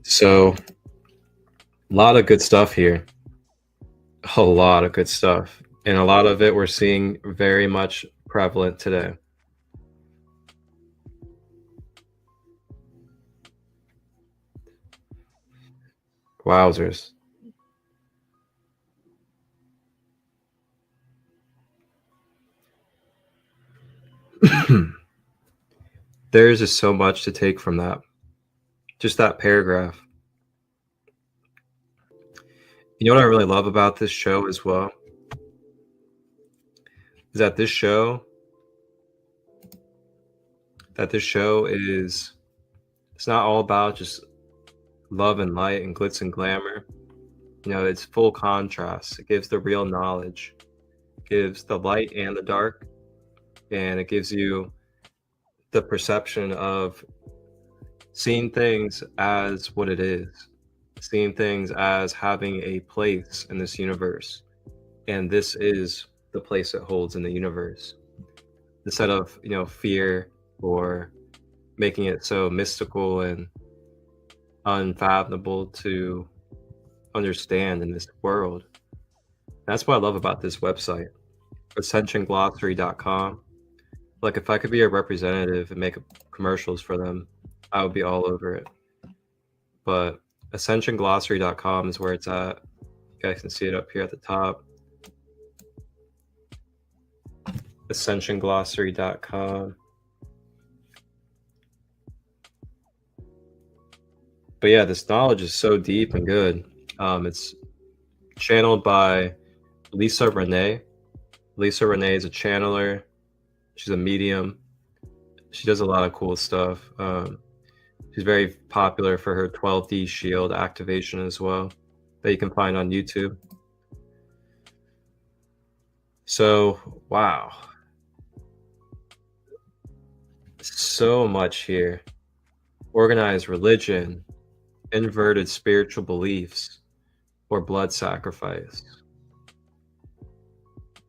So, a lot of good stuff here. A lot of good stuff. And a lot of it we're seeing very much prevalent today. Wowzers. There's just so much to take from that. Just that paragraph. You know what I really love about this show as well? Is that this show is, it's not all about just love and light and glitz and glamour. You know, it's full contrast. It gives the real knowledge. It gives the light and the dark. And it gives you the perception of seeing things as what it is. Seeing things as having a place in this universe. And this is the place it holds in the universe. Instead of, you know, fear or making it so mystical and unfathomable to understand in this world. That's what I love about this website, ascensionglossary.com. Like, if I could be a representative and make commercials for them, I would be all over it. But ascensionglossary.com is where it's at. You guys can see it up here at the top. ascensionglossary.com. But yeah, this knowledge is so deep and good. It's channeled by Lisa Renee. Lisa Renee is a channeler. She's a medium. She does a lot of cool stuff. She's very popular for her 12D shield activation as well, that you can find on YouTube. So, wow. So much here. Organized religion, inverted spiritual beliefs, or blood sacrifice.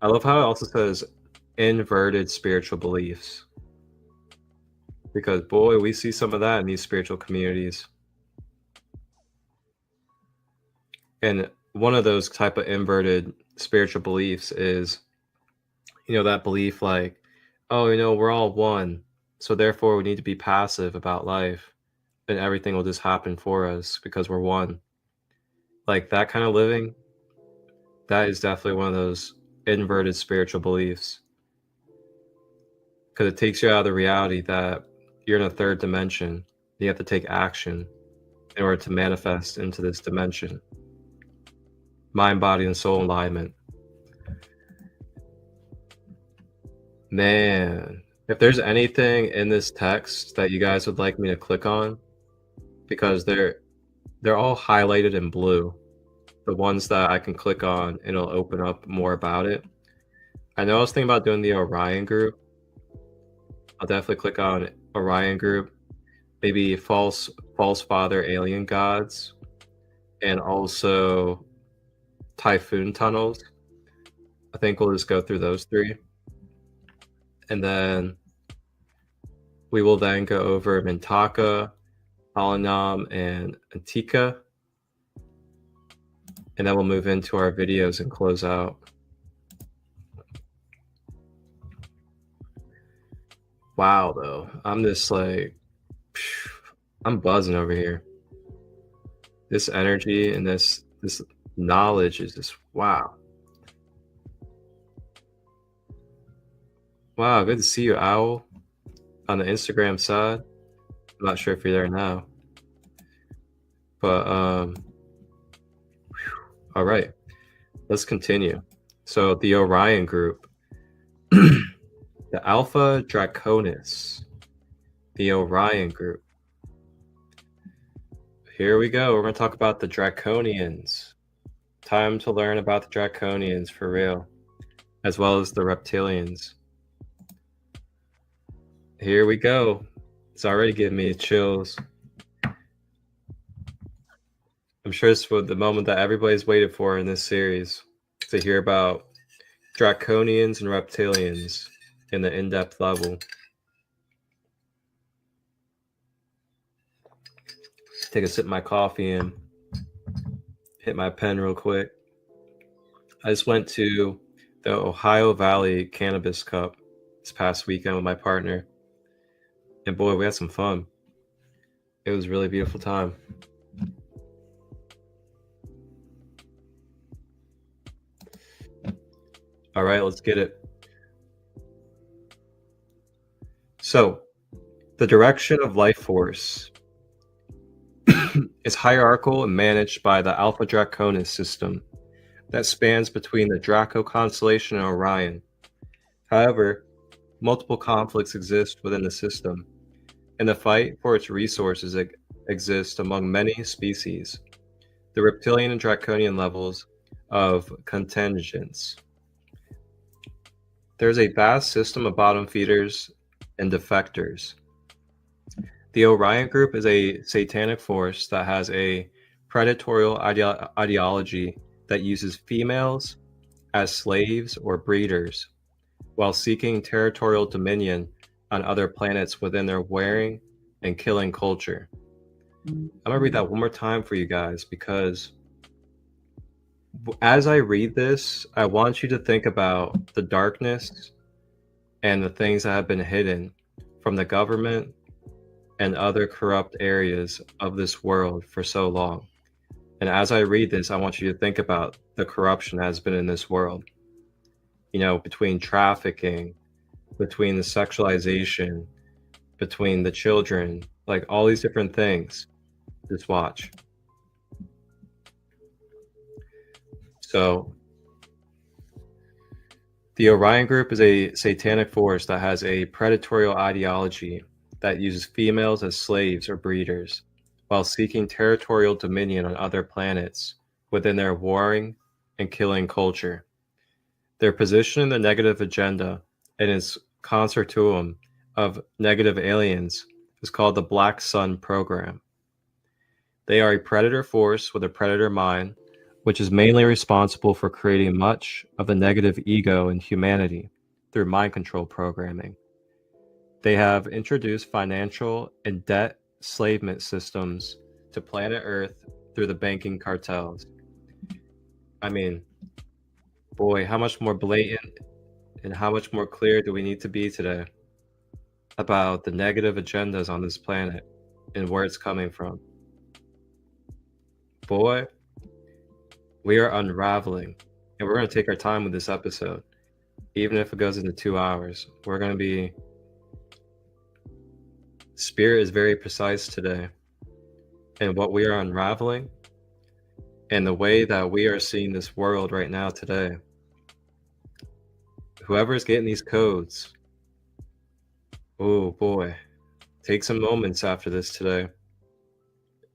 I love how it also says inverted spiritual beliefs. Because, boy, we see some of that in these spiritual communities. And one of those type of inverted spiritual beliefs is, that belief like, oh, we're all one, so therefore we need to be passive about life and everything will just happen for us because we're one. Like that kind of living, that is definitely one of those inverted spiritual beliefs. Because it takes you out of the reality that you're in a third dimension. You have to take action in order to manifest into this dimension. Mind, body, and soul alignment. Man, if there's anything in this text that you guys would like me to click on, because they're all highlighted in blue, the ones that I can click on and it'll open up more about it. I know I was thinking about doing the Orion group. I'll definitely click on Orion group, maybe false father alien gods, and also typhoon tunnels. I think we'll just go through those three. And then we will then go over Mintaka, Alanam, and Antika. And then we'll move into our videos and close out. Wow, though. I'm just like, I'm buzzing over here. This energy and this knowledge is just wow. Wow, good to see you, Owl, on the Instagram side. I'm not sure if you're there now. But, all right, let's continue. So the Orion group, the Alpha Draconis, the Orion group. Here we go. We're going to talk about the Draconians. Time to learn about the Draconians for real, as well as the Reptilians. Here we go. It's already giving me chills. I'm sure it's for the moment that everybody's waited for in this series, to hear about Draconians and Reptilians in the in-depth level. Take a sip of my coffee and hit my pen real quick. I just went to the Ohio Valley Cannabis Cup this past weekend with my partner. And boy, we had some fun. It was a really beautiful time. All right, let's get it. So, the direction of life force is hierarchical and managed by the Alpha Draconis system that spans between the Draco constellation and Orion. However, multiple conflicts exist within the system, and the fight for its resources exists among many species. The reptilian and draconian levels of contingence. There's a vast system of bottom feeders and defectors. The Orion group is a satanic force that has a predatorial ideology that uses females as slaves or breeders, while seeking territorial dominion on other planets within their wearing and killing culture. I'm gonna read that one more time for you guys, because as I read this, I want you to think about the darkness and the things that have been hidden from the government and other corrupt areas of this world for so long. And as I read this, I want you to think about the corruption that has been in this world. Between trafficking, between the sexualization, between the children, like all these different things. Just watch. So, the Orion group is a satanic force that has a predatorial ideology that uses females as slaves or breeders, while seeking territorial dominion on other planets within their warring and killing culture. Their position in the negative agenda and its consortium of negative aliens is called the Black Sun Program. They are a predator force with a predator mind, which is mainly responsible for creating much of the negative ego in humanity through mind control programming. They have introduced financial and debt enslavement systems to planet Earth through the banking cartels. I mean, boy, how much more blatant and how much more clear do we need to be today about the negative agendas on this planet and where it's coming from? Boy, we are unraveling, and we're going to take our time with this episode. Even if it goes into 2 hours, we're going to be... Spirit is very precise today, and what we are unraveling and the way that we are seeing this world right now today. Whoever's getting these codes, oh boy, take some moments after this today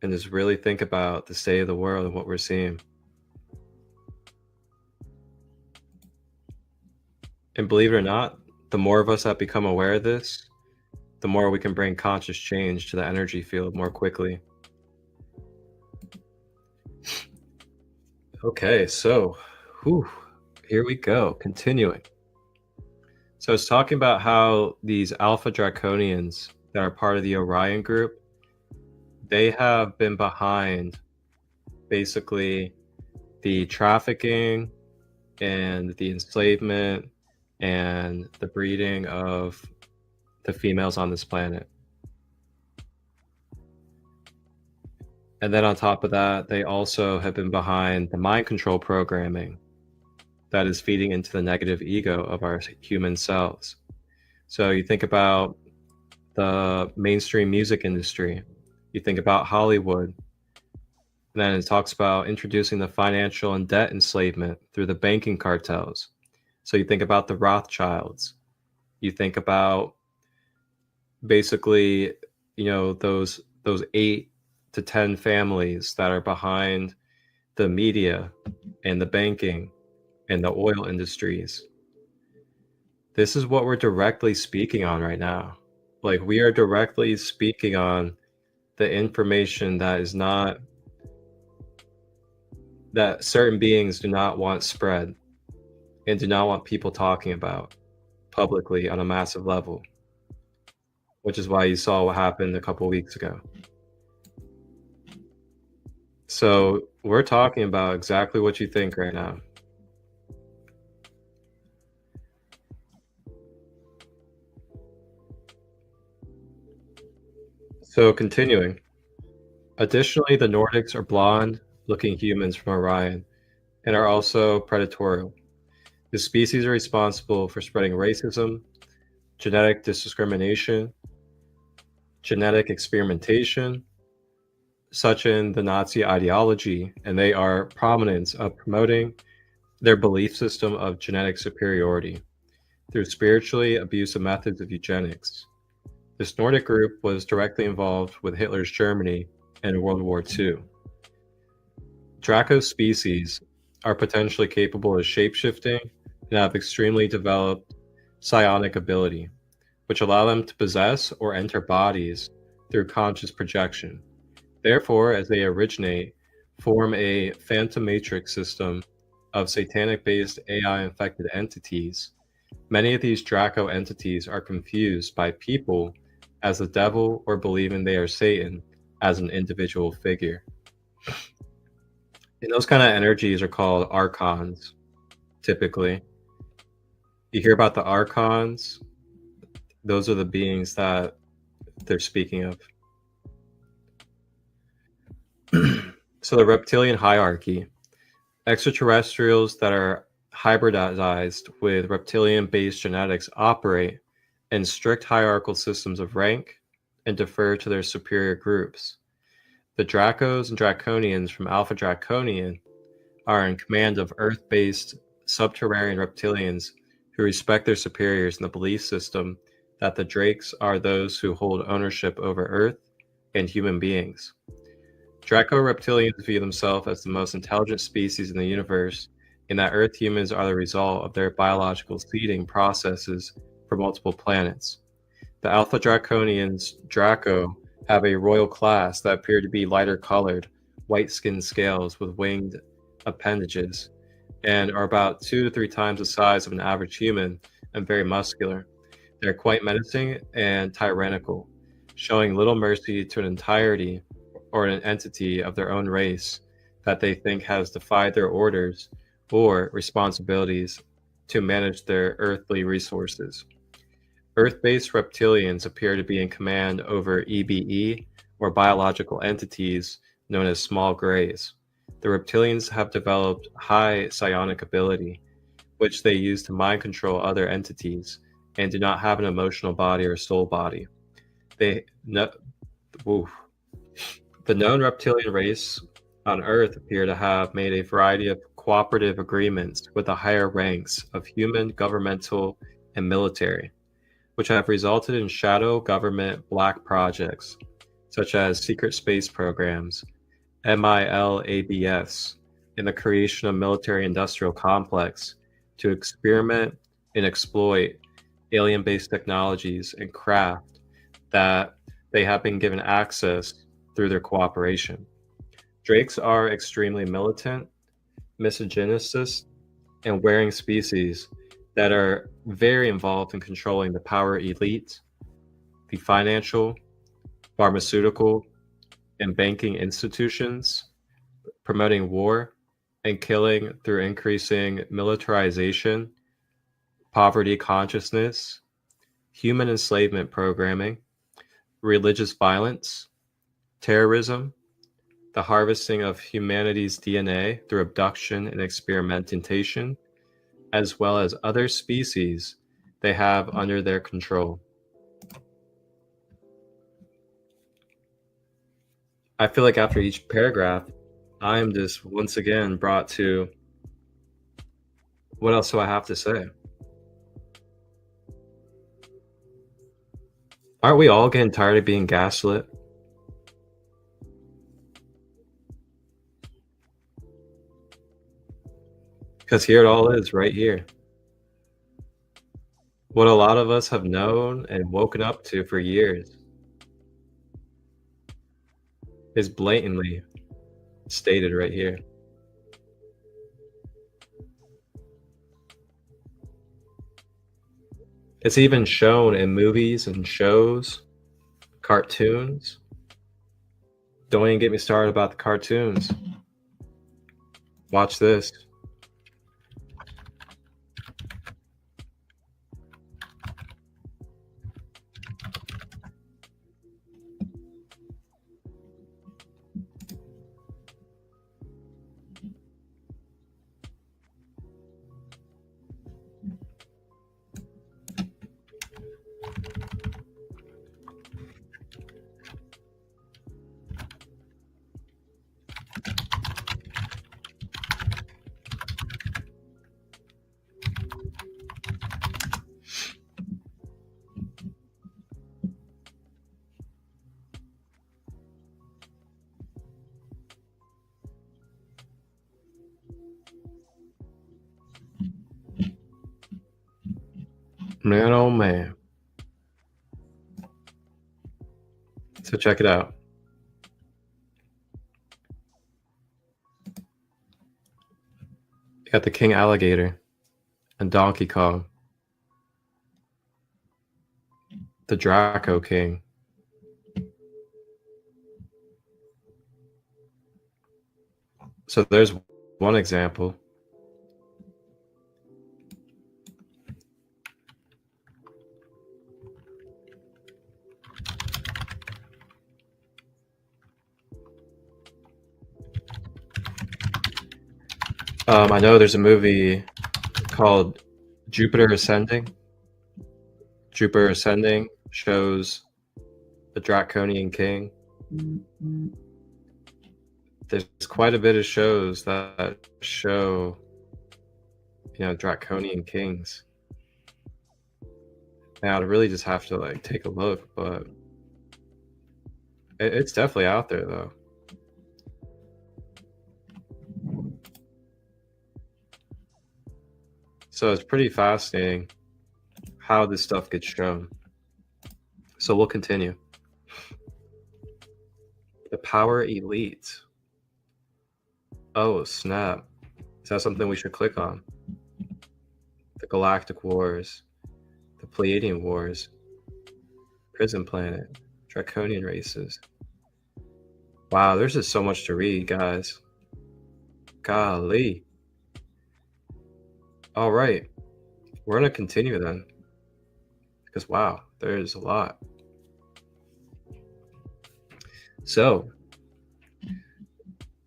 and just really think about the state of the world and what we're seeing. And believe it or not, the more of us that become aware of this, the more we can bring conscious change to the energy field more quickly. Okay, so here we go, continuing. So it's talking about how these Alpha Draconians that are part of the Orion group, they have been behind basically the trafficking and the enslavement and the breeding of the females on this planet. And then on top of that, they also have been behind the mind control programming that is feeding into the negative ego of our human selves. So you think about the mainstream music industry, you think about Hollywood, and then it talks about introducing the financial and debt enslavement through the banking cartels. So you think about the Rothschilds, you think about basically, those 8 to 10 families that are behind the media and the banking and the oil industries. This is what we're directly speaking on right now. Like, we are directly speaking on the information that is not, that certain beings do not want spread and do not want people talking about publicly on a massive level, which is why you saw what happened a couple weeks ago. So we're talking about exactly what you think right now. So continuing. Additionally, the Nordics are blonde-looking humans from Orion and are also predatorial. The species are responsible for spreading racism, genetic discrimination, genetic experimentation, such in the Nazi ideology, and they are prominent of promoting their belief system of genetic superiority through spiritually abusive methods of eugenics. This Nordic group was directly involved with Hitler's Germany in World War II. Draco species are potentially capable of shape-shifting and have extremely developed psionic ability, which allow them to possess or enter bodies through conscious projection. Therefore, as they originate, form a phantom matrix system of satanic-based AI-infected entities. Many of these Draco entities are confused by people as the devil or believing they are Satan as an individual figure. And those kind of energies are called archons, typically. You hear about the archons, those are the beings that they're speaking of. So the reptilian hierarchy, extraterrestrials that are hybridized with reptilian-based genetics operate in strict hierarchical systems of rank and defer to their superior groups. The Dracos and Draconians from Alpha Draconian are in command of Earth-based subterranean reptilians who respect their superiors in the belief system that the Drakes are those who hold ownership over Earth and human beings. Draco reptilians view themselves as the most intelligent species in the universe and that Earth humans are the result of their biological seeding processes for multiple planets. The Alpha Draconians, Draco, have a royal class that appear to be lighter colored, white-skinned scales with winged appendages, and are about 2 to 3 times the size of an average human and very muscular. They're quite menacing and tyrannical, showing little mercy to an entirety or an entity of their own race that they think has defied their orders or responsibilities to manage their earthly resources. Earth-based reptilians appear to be in command over EBE, or biological entities known as small grays. The reptilians have developed high psionic ability, which they use to mind control other entities, and do not have an emotional body or soul body. The known reptilian race on Earth appear to have made a variety of cooperative agreements with the higher ranks of human, governmental, and military, which have resulted in shadow government black projects, such as secret space programs, MILABS, and the creation of military-industrial complex to experiment and exploit alien-based technologies and craft that they have been given access through their cooperation. Drakes are extremely militant, misogynist, and wearing species that are very involved in controlling the power elite, the financial, pharmaceutical, and banking institutions, promoting war and killing through increasing militarization, poverty consciousness, human enslavement programming, religious violence, terrorism, the harvesting of humanity's DNA through abduction and experimentation, as well as other species they have under their control. I feel like after each paragraph, I'm just once again brought to, what else do I have to say? Aren't we all getting tired of being gaslit? Because here it all is, right here. What a lot of us have known and woken up to for years is blatantly stated right here. It's even shown in movies and shows, cartoons. Don't even get me started about the cartoons. Watch this. Man, oh man. So check it out. You got the King Alligator and Donkey Kong. The Draco King. So there's one example. I know there's a movie called Jupiter Ascending. Jupiter Ascending shows the Draconian King. There's quite a bit of shows that show, Draconian kings. Now, I'd really just have to take a look, but it's definitely out there though. So it's pretty fascinating how this stuff gets shown. So we'll continue. The Power Elite. Oh, snap. Is that something we should click on? The Galactic Wars. The Pleiadian Wars. Prison Planet. Draconian Races. Wow, there's just so much to read, guys. Golly. All right. We're going to continue then. Because, wow, there's a lot. So,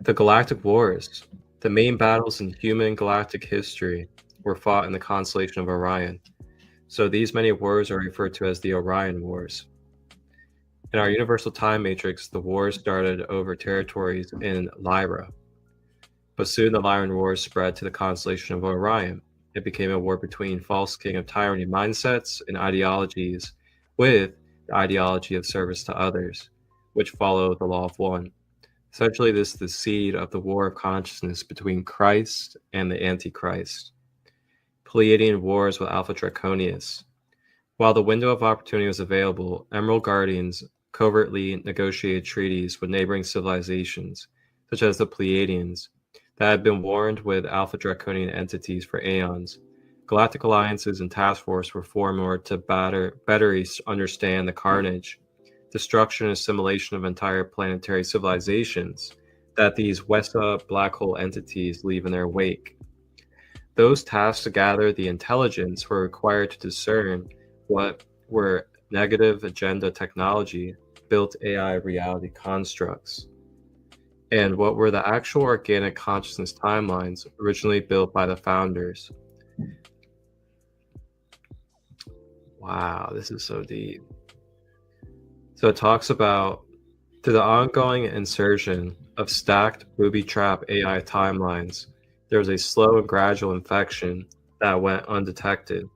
the Galactic Wars. The main battles in human galactic history were fought in the constellation of Orion. So these many wars are referred to as the Orion Wars. In our universal time matrix, the wars started over territories in Lyra. But soon the Lyran Wars spread to the constellation of Orion. It became a war between false king of tyranny mindsets and ideologies with the ideology of service to others, which follow the law of one. Essentially, this is the seed of the war of consciousness between Christ and the Antichrist. Pleiadian wars with Alpha Draconius. While the window of opportunity was available, Emerald Guardians covertly negotiated treaties with neighboring civilizations, such as the Pleiadians, that had been warned with Alpha Draconian entities for aeons. Galactic alliances and task force were formed in order to better understand the carnage, destruction, and assimilation of entire planetary civilizations that these Westa black hole entities leave in their wake. Those tasked to gather the intelligence were required to discern what were negative agenda technology, built AI reality constructs, and what were the actual organic consciousness timelines originally built by the founders. Wow, this is so deep. So it talks about, through the ongoing insertion of stacked booby-trap AI timelines, there was a slow and gradual infection that went undetected.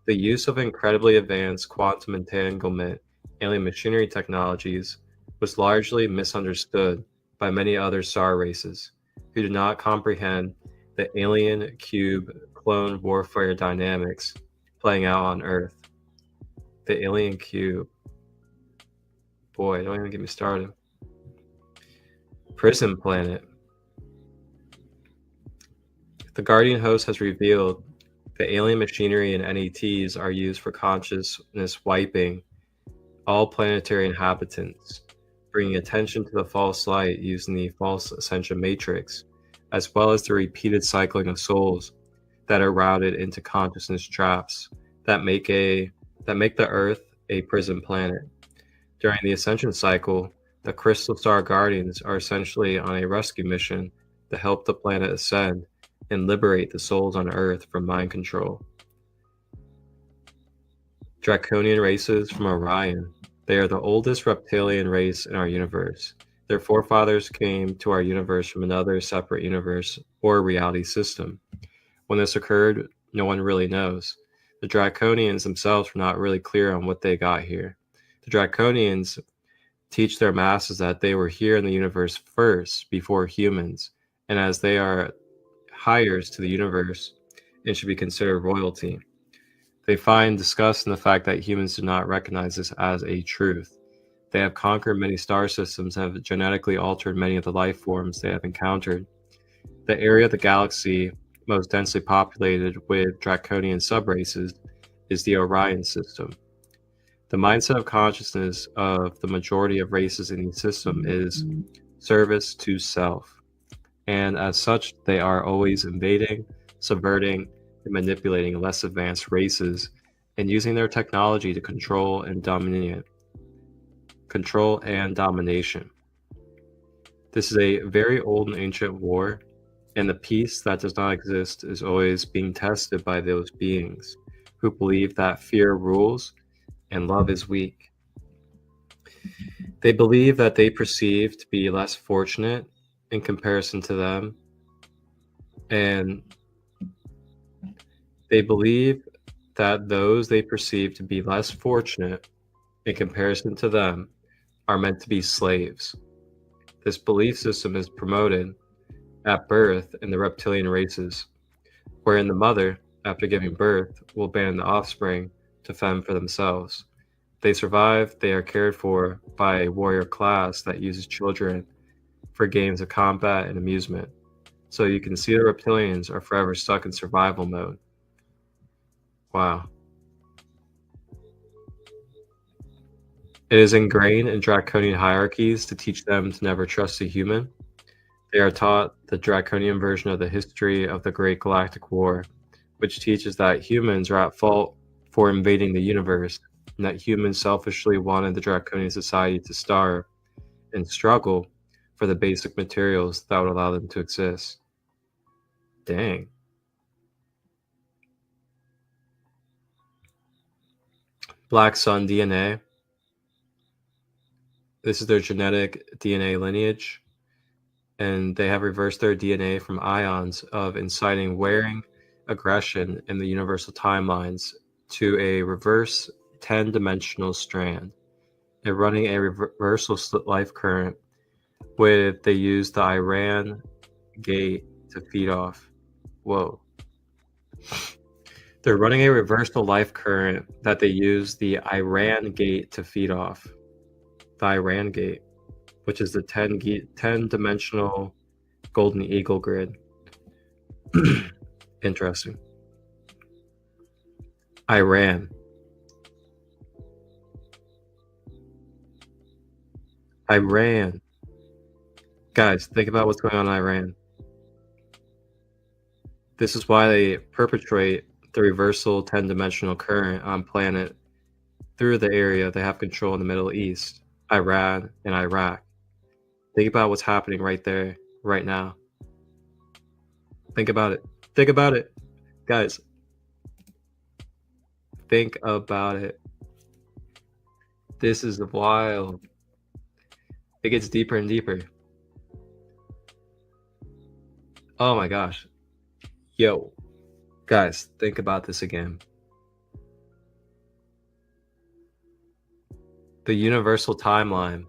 The use of incredibly advanced quantum entanglement alien machinery technologies was largely misunderstood by many other star races who did not comprehend the alien cube clone warfare dynamics playing out on Earth. The alien cube. Boy, don't even get me started. Prison Planet. The Guardian host has revealed the alien machinery and NETs are used for consciousness wiping all planetary inhabitants, bringing attention to the false light using the false ascension matrix, as well as the repeated cycling of souls that are routed into consciousness traps that make the Earth a prison planet. During the ascension cycle, the Crystal Star Guardians are essentially on a rescue mission to help the planet ascend and liberate the souls on Earth from mind control. Draconian races from Orion. They are the oldest reptilian race in our universe. Their forefathers came to our universe from another separate universe or reality system. When this occurred, no one really knows. The Draconians themselves were not really clear on what they got here. The Draconians teach their masses that they were here in the universe first, before humans, and as they are hires to the universe and should be considered royalty. They find disgust in the fact that humans do not recognize this as a truth. They have conquered many star systems and have genetically altered many of the life forms they have encountered. The area of the galaxy most densely populated with Draconian subraces is the Orion system. The mindset of consciousness of the majority of races in the system is service to self, and as such, they are always invading, subverting, and manipulating less advanced races and using their technology to control and domination. This is a very old and ancient war, and the peace that does not exist is always being tested by those beings who believe that fear rules and love is weak. They believe that they perceive to be less fortunate in comparison to them, and they believe that those they perceive to be less fortunate in comparison to them are meant to be slaves. This belief system is promoted at birth in the reptilian races, wherein the mother after giving birth, will abandon the offspring to fend for themselves. If they survive, they are cared for by a warrior class that uses children for games of combat and amusement. So you can see the reptilians are forever stuck in survival mode. Wow. It is ingrained in draconian hierarchies to teach them to never trust a human. They are taught the draconian version of the history of the Great Galactic War, which teaches that humans are at fault for invading the universe, and that humans selfishly wanted the draconian society to starve and struggle for the basic materials that would allow them to exist. Dang. Black Sun DNA. This is their genetic DNA lineage, and they have reversed their DNA from ions of inciting wearing aggression in the universal timelines to a reverse 10-dimensional strand and running a reversal life current with they use the Orion gate to feed off. Whoa. They're running a reversal life current that they use the Orion gate to feed off. The Orion gate, which is the 10-dimensional golden eagle grid. Interesting. Iran. Guys, think about what's going on in Iran. This is why they perpetrate the reversal 10-dimensional current on planet through the area they have control in the Middle East, Iran, and Iraq. Think about what's happening right there, right now. Think about it. Think about it. Guys, think about it. This is wild. It gets deeper and deeper. Oh my gosh. Yo, guys, think about this again. The universal timeline,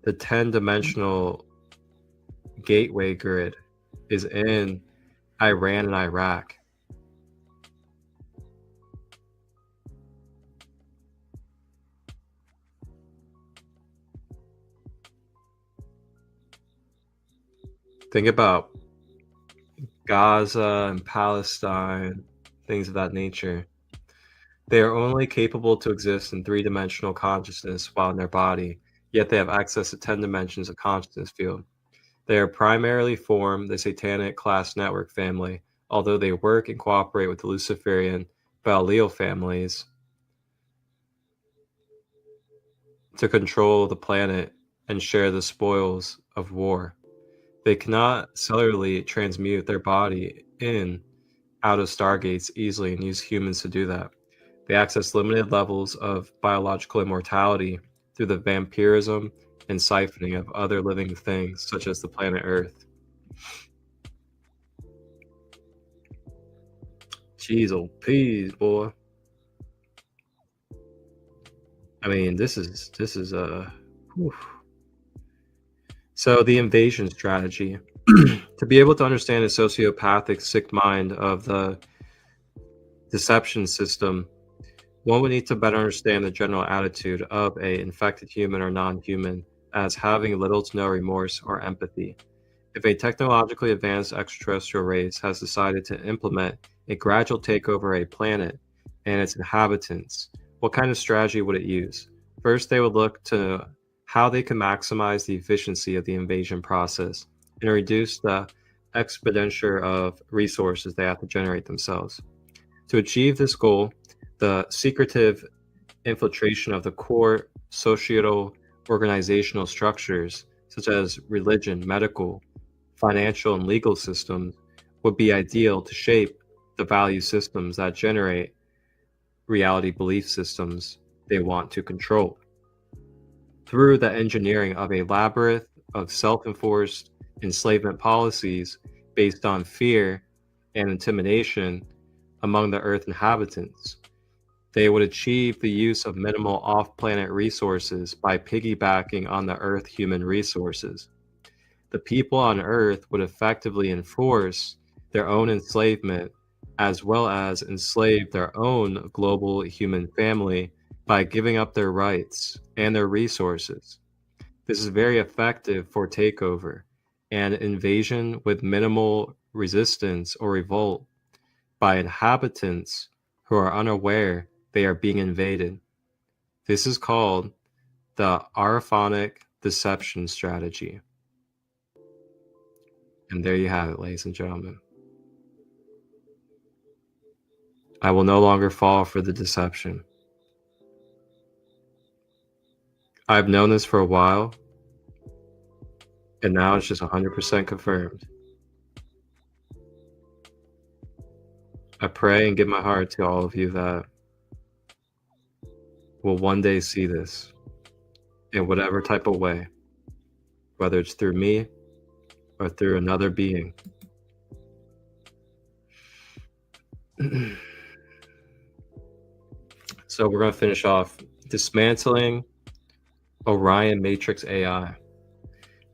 the 10-dimensional gateway grid is in Iran and Iraq. Think about Gaza and Palestine, things of that nature. They are only capable to exist in 3-dimensional consciousness while in their body, yet they have access to 10 dimensions of consciousness field. They are primarily form the satanic class network family, although they work and cooperate with the Luciferian Baaleel families to control the planet and share the spoils of war. They cannot cellularly transmute their body in out of stargates easily and use humans to do that. They access limited levels of biological immortality through the vampirism and siphoning of other living things, such as the planet Earth. Jeez, oh peas, boy. I mean, this is whew. So the invasion strategy. To be able to understand the sociopathic sick mind of the deception system, one would need to better understand the general attitude of a infected human or non-human as having little to no remorse or empathy. If a technologically advanced extraterrestrial race has decided to implement a gradual takeover of a planet and its inhabitants, what kind of strategy would it use? First, they would look to how they can maximize the efficiency of the invasion process and reduce the expenditure of resources they have to generate themselves. To achieve this goal, the secretive infiltration of the core societal organizational structures, such as religion, medical, financial, and legal systems, would be ideal to shape the value systems that generate reality belief systems they want to control. Through the engineering of a labyrinth of self-enforced enslavement policies based on fear and intimidation among the Earth inhabitants, they would achieve the use of minimal off-planet resources by piggybacking on the Earth human resources. The people on Earth would effectively enforce their own enslavement, as well as enslave their own global human family by giving up their rights and their resources. This is very effective for takeover and invasion with minimal resistance or revolt by inhabitants who are unaware they are being invaded. This is called the Araphonic deception strategy. And there you have it, ladies and gentlemen. I will no longer fall for the deception. I've known this for a while, and now it's just 100% confirmed. I pray and give my heart to all of you that will one day see this in whatever type of way, whether it's through me or through another being. So we're going to finish off dismantling Orion Matrix AI.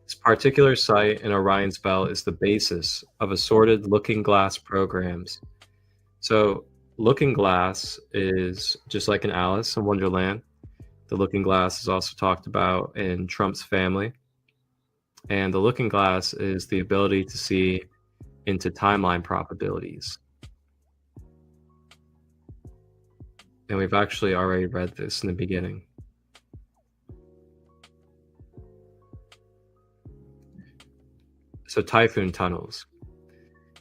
This particular site in Orion's belt is the basis of assorted looking glass programs. So looking glass is just like an Alice in Wonderland. The looking glass is also talked about in Trump's family. And the looking glass is the ability to see into timeline probabilities. And we've actually already read this in the beginning. So typhoon tunnels.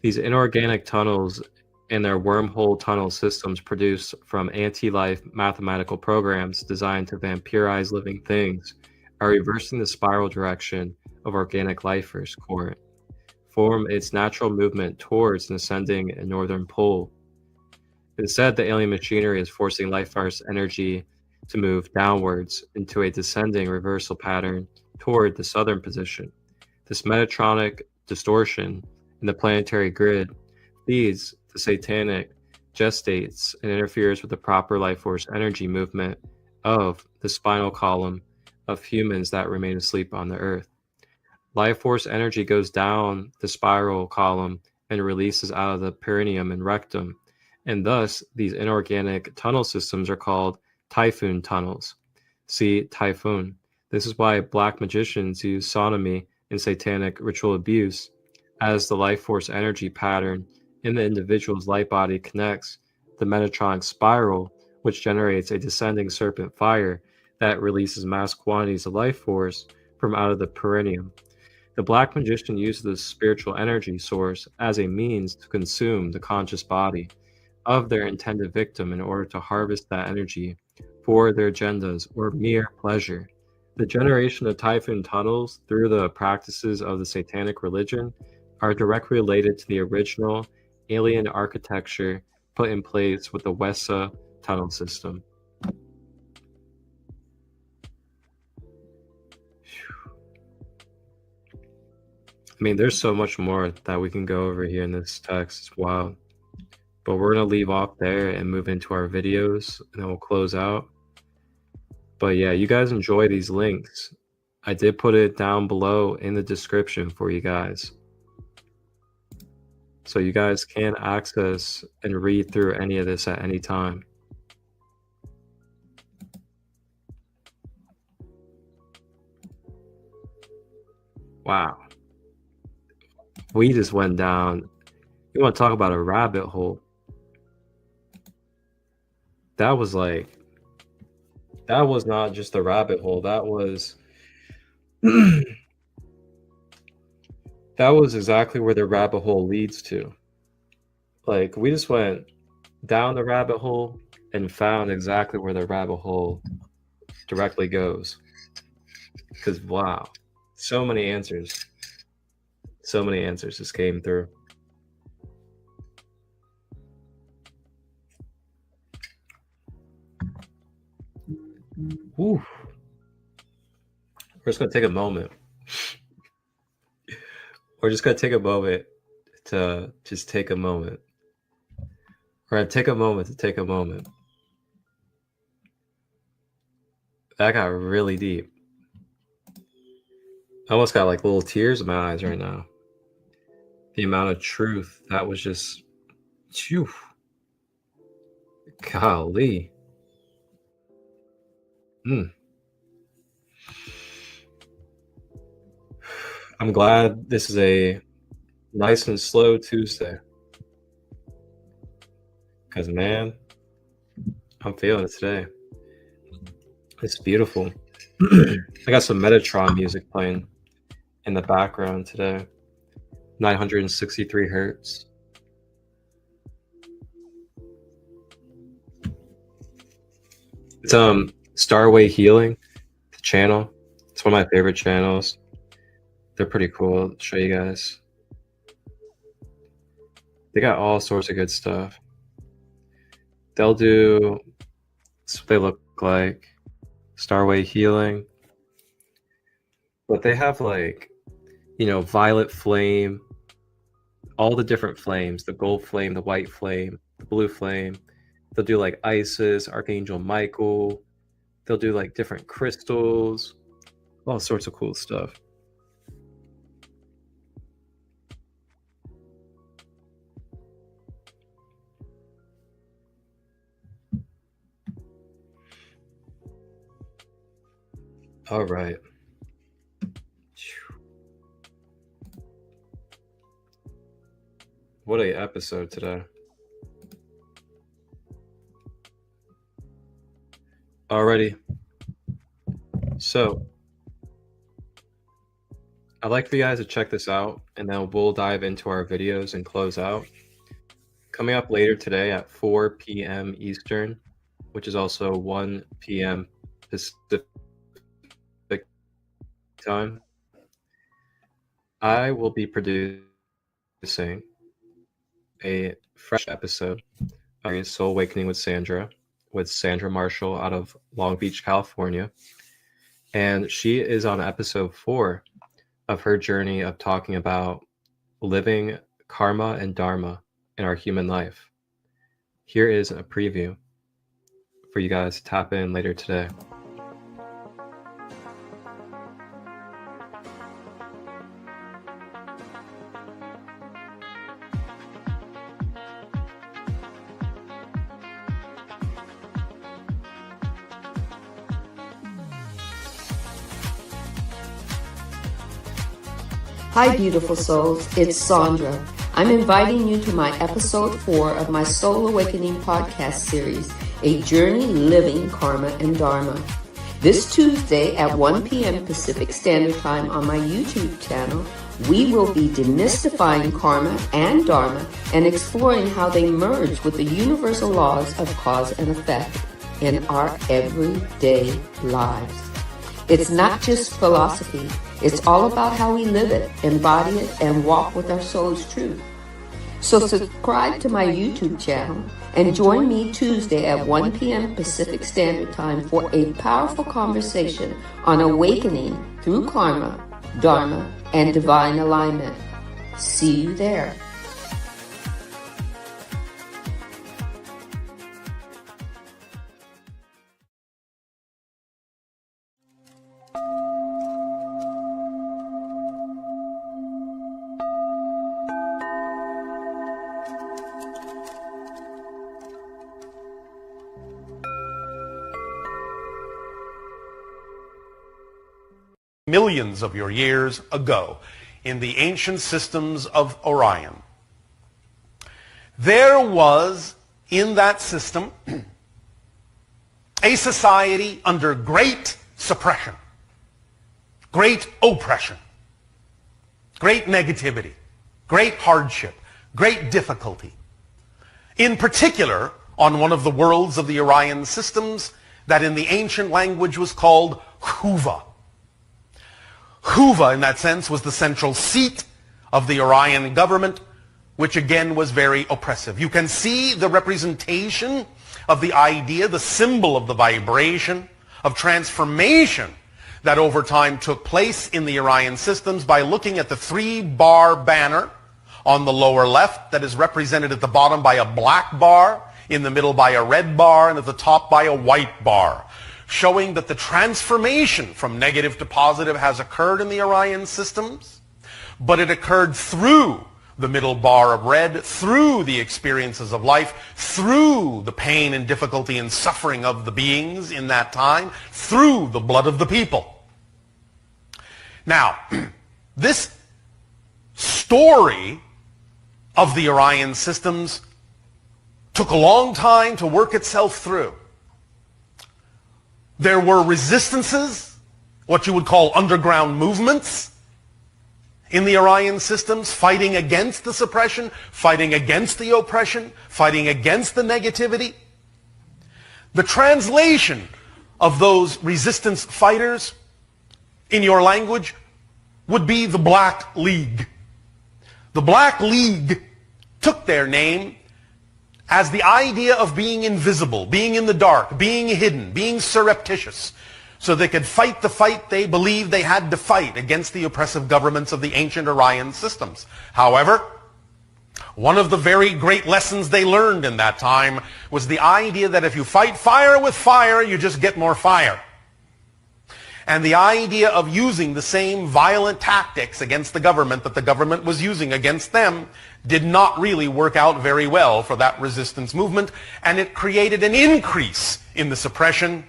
These inorganic tunnels and their wormhole tunnel systems produced from anti-life mathematical programs designed to vampirize living things are reversing the spiral direction of organic life core, form its natural movement towards an ascending and northern pole. Instead, the alien machinery is forcing life force energy to move downwards into a descending reversal pattern toward the southern position. This metatronic distortion in the planetary grid feeds the satanic gestates and interferes with the proper life force energy movement of the spinal column of humans that remain asleep on the earth. Life force energy goes down the spiral column and releases out of the perineum and rectum, and thus these inorganic tunnel systems are called typhoon tunnels. See typhoon. This is why black magicians use sodomy and satanic ritual abuse as the life force energy pattern in the individual's light body connects the metatronic spiral, which generates a descending serpent fire that releases mass quantities of life force from out of the perineum. The black magician uses the spiritual energy source as a means to consume the conscious body of their intended victim in order to harvest that energy for their agendas or mere pleasure. The generation of typhoon tunnels through the practices of the satanic religion are directly related to the original alien architecture put in place with the Wessa tunnel system. I mean, there's so much more that we can go over here in this text. It's wild. But we're going to leave off there and move into our videos, and then we'll close out. But yeah, you guys enjoy these links. I did put it down below in the description for you guys. So you guys can access and read through any of this at any time. Wow. We just went down. You want to talk about a rabbit hole? That was like, that was not just a rabbit hole. That was, that was exactly where the rabbit hole leads to. Like, we just went down the rabbit hole and found exactly where the rabbit hole directly goes. Because, wow, so many answers. So many answers just came through. Whew. We're just going to take a moment. We're just going to take a moment to just take a moment. We're going to take a moment to take a moment. That got really deep. I almost got like little tears in my eyes right now. the amount of truth that was just, phew, golly. I'm glad this is a nice and slow Tuesday. Because, man, I'm feeling it today. It's beautiful. I got some Metatron music playing in the background today. 963 hertz. It's Starway Healing, the channel. It's one of my favorite channels. They're pretty cool. I'll show you guys. They got all sorts of good stuff. They'll do, that's what they look like. Starway Healing. But they have like, you know, violet flame, all the different flames, the gold flame, the white flame, the blue flame. They'll do like Isis, Archangel Michael. They'll do like different crystals, all sorts of cool stuff. All right. What a episode today. Alrighty. So I'd like for you guys to check this out, and then we'll dive into our videos and close out. Coming up later today at 4 p.m. Eastern, which is also 1 p.m. Pacific time, I will be producing a fresh episode of Soul Awakening with Sandra Marshall out of Long Beach, California. And she is on episode 4 of her journey of talking about living karma and dharma in our human life. Here is a preview for you guys to tap in later today. Hi, beautiful souls. It's Sandra. I'm inviting you to my episode 4 of my Soul Awakening podcast series, A Journey Living Karma and Dharma. This Tuesday at 1 p.m. Pacific Standard Time on my YouTube channel, we will be demystifying karma and dharma and exploring how they merge with the universal laws of cause and effect in our everyday lives. It's not just philosophy. It's all about how we live it, embody it, and walk with our soul's truth. So subscribe to my YouTube channel and join me Tuesday at 1 p.m. Pacific Standard Time for a powerful conversation on awakening through karma, dharma, and divine alignment. See you there. Millions of your years ago in the ancient systems of Orion. There was in that system a society under great suppression, great oppression, great negativity, great hardship, great difficulty. In particular, on one of the worlds of the Orion systems that in the ancient language was called Huva. Huva, in that sense, was the central seat of the Orion government, which again was very oppressive. You can see the representation of the idea, the symbol of the vibration, of transformation that over time took place in the Orion systems by looking at the 3-bar banner on the lower left that is represented at the bottom by a black bar, in the middle by a red bar, and at the top by a white bar, showing that the transformation from negative to positive has occurred in the Orion systems, but it occurred through the middle bar of red, through the experiences of life, through the pain and difficulty and suffering of the beings in that time, through the blood of the people. Now, this story of the Orion systems took a long time to work itself through. There were resistances, what you would call underground movements, in the Orion systems, fighting against the suppression, fighting against the oppression, fighting against the negativity. The translation of those resistance fighters in your language would be the Black League. The Black League took their name as the idea of being invisible, being in the dark, being hidden, being surreptitious, so they could fight the fight they believed they had to fight against the oppressive governments of the ancient Orion systems. However, one of the very great lessons they learned in that time was the idea that if you fight fire with fire, you just get more fire. And the idea of using the same violent tactics against the government that the government was using against them did not really work out very well for that resistance movement, and it created an increase in the suppression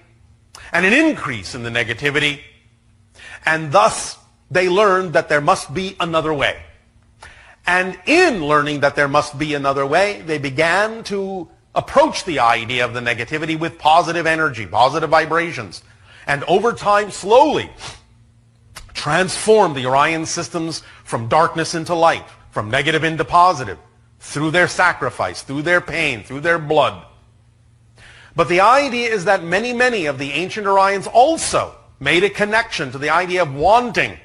and an increase in the negativity, and thus they learned that there must be another way. And in learning that there must be another way, they began to approach the idea of the negativity with positive energy, positive vibrations, and over time slowly transform the Orion systems from darkness into light, from negative into positive, through their sacrifice, through their pain, through their blood. But the idea is that many of the ancient Orions also made a connection to the idea of wanting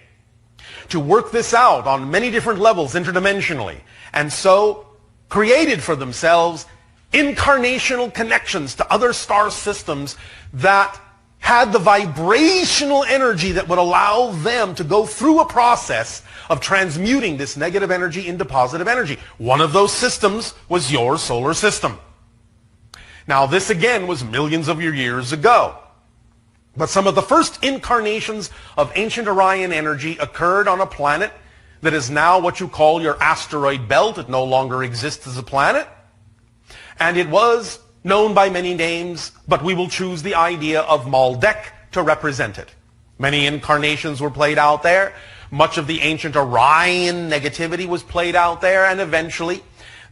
to work this out on many different levels interdimensionally, and so created for themselves incarnational connections to other star systems that had the vibrational energy that would allow them to go through a process of transmuting this negative energy into positive energy. One of those systems was your solar system. Now, this again was millions of years ago. But some of the first incarnations of ancient Orion energy occurred on a planet that is now what you call your asteroid belt. It no longer exists as a planet. And it was known by many names, but we will choose the idea of Maldek to represent it. Many incarnations were played out there. Much of the ancient Orion negativity was played out there, and eventually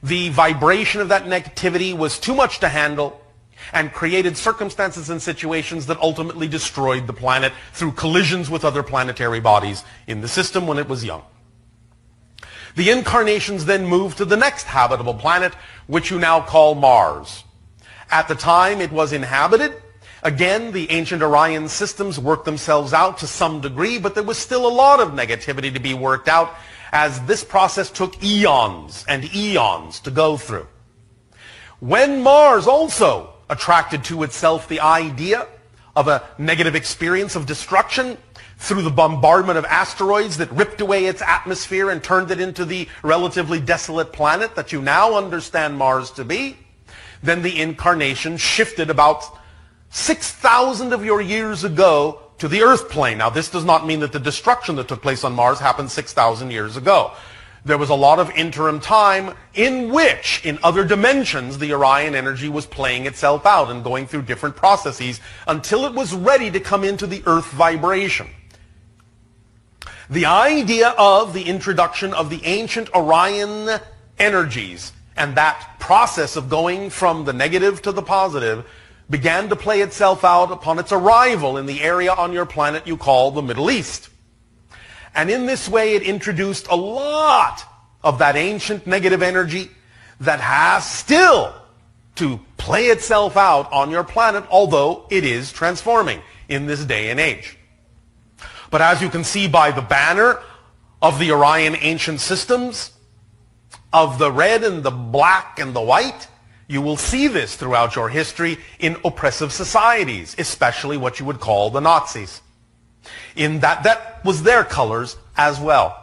the vibration of that negativity was too much to handle and created circumstances and situations that ultimately destroyed the planet through collisions with other planetary bodies in the system when it was young. The incarnations then moved to the next habitable planet, which you now call Mars. At the time it was inhabited. Again, the ancient Orion systems worked themselves out to some degree, but there was still a lot of negativity to be worked out, as this process took eons and eons to go through. When Mars also attracted to itself the idea of a negative experience of destruction through the bombardment of asteroids that ripped away its atmosphere and turned it into the relatively desolate planet that you now understand Mars to be, then the incarnation shifted about 6,000 of your years ago to the Earth plane. Now, this does not mean that the destruction that took place on Mars happened 6,000 years ago. There was a lot of interim time in which, in other dimensions, the Orion energy was playing itself out and going through different processes until it was ready to come into the Earth vibration. The idea of the introduction of the ancient Orion energies and that process of going from the negative to the positive began to play itself out upon its arrival in the area on your planet you call the Middle East. And in this way it introduced a lot of that ancient negative energy that has still to play itself out on your planet, although it is transforming in this day and age. But as you can see by the banner of the Orion ancient systems, of the red and the black and the white, you will see this throughout your history in oppressive societies, especially what you would call the Nazis. In that was their colors as well.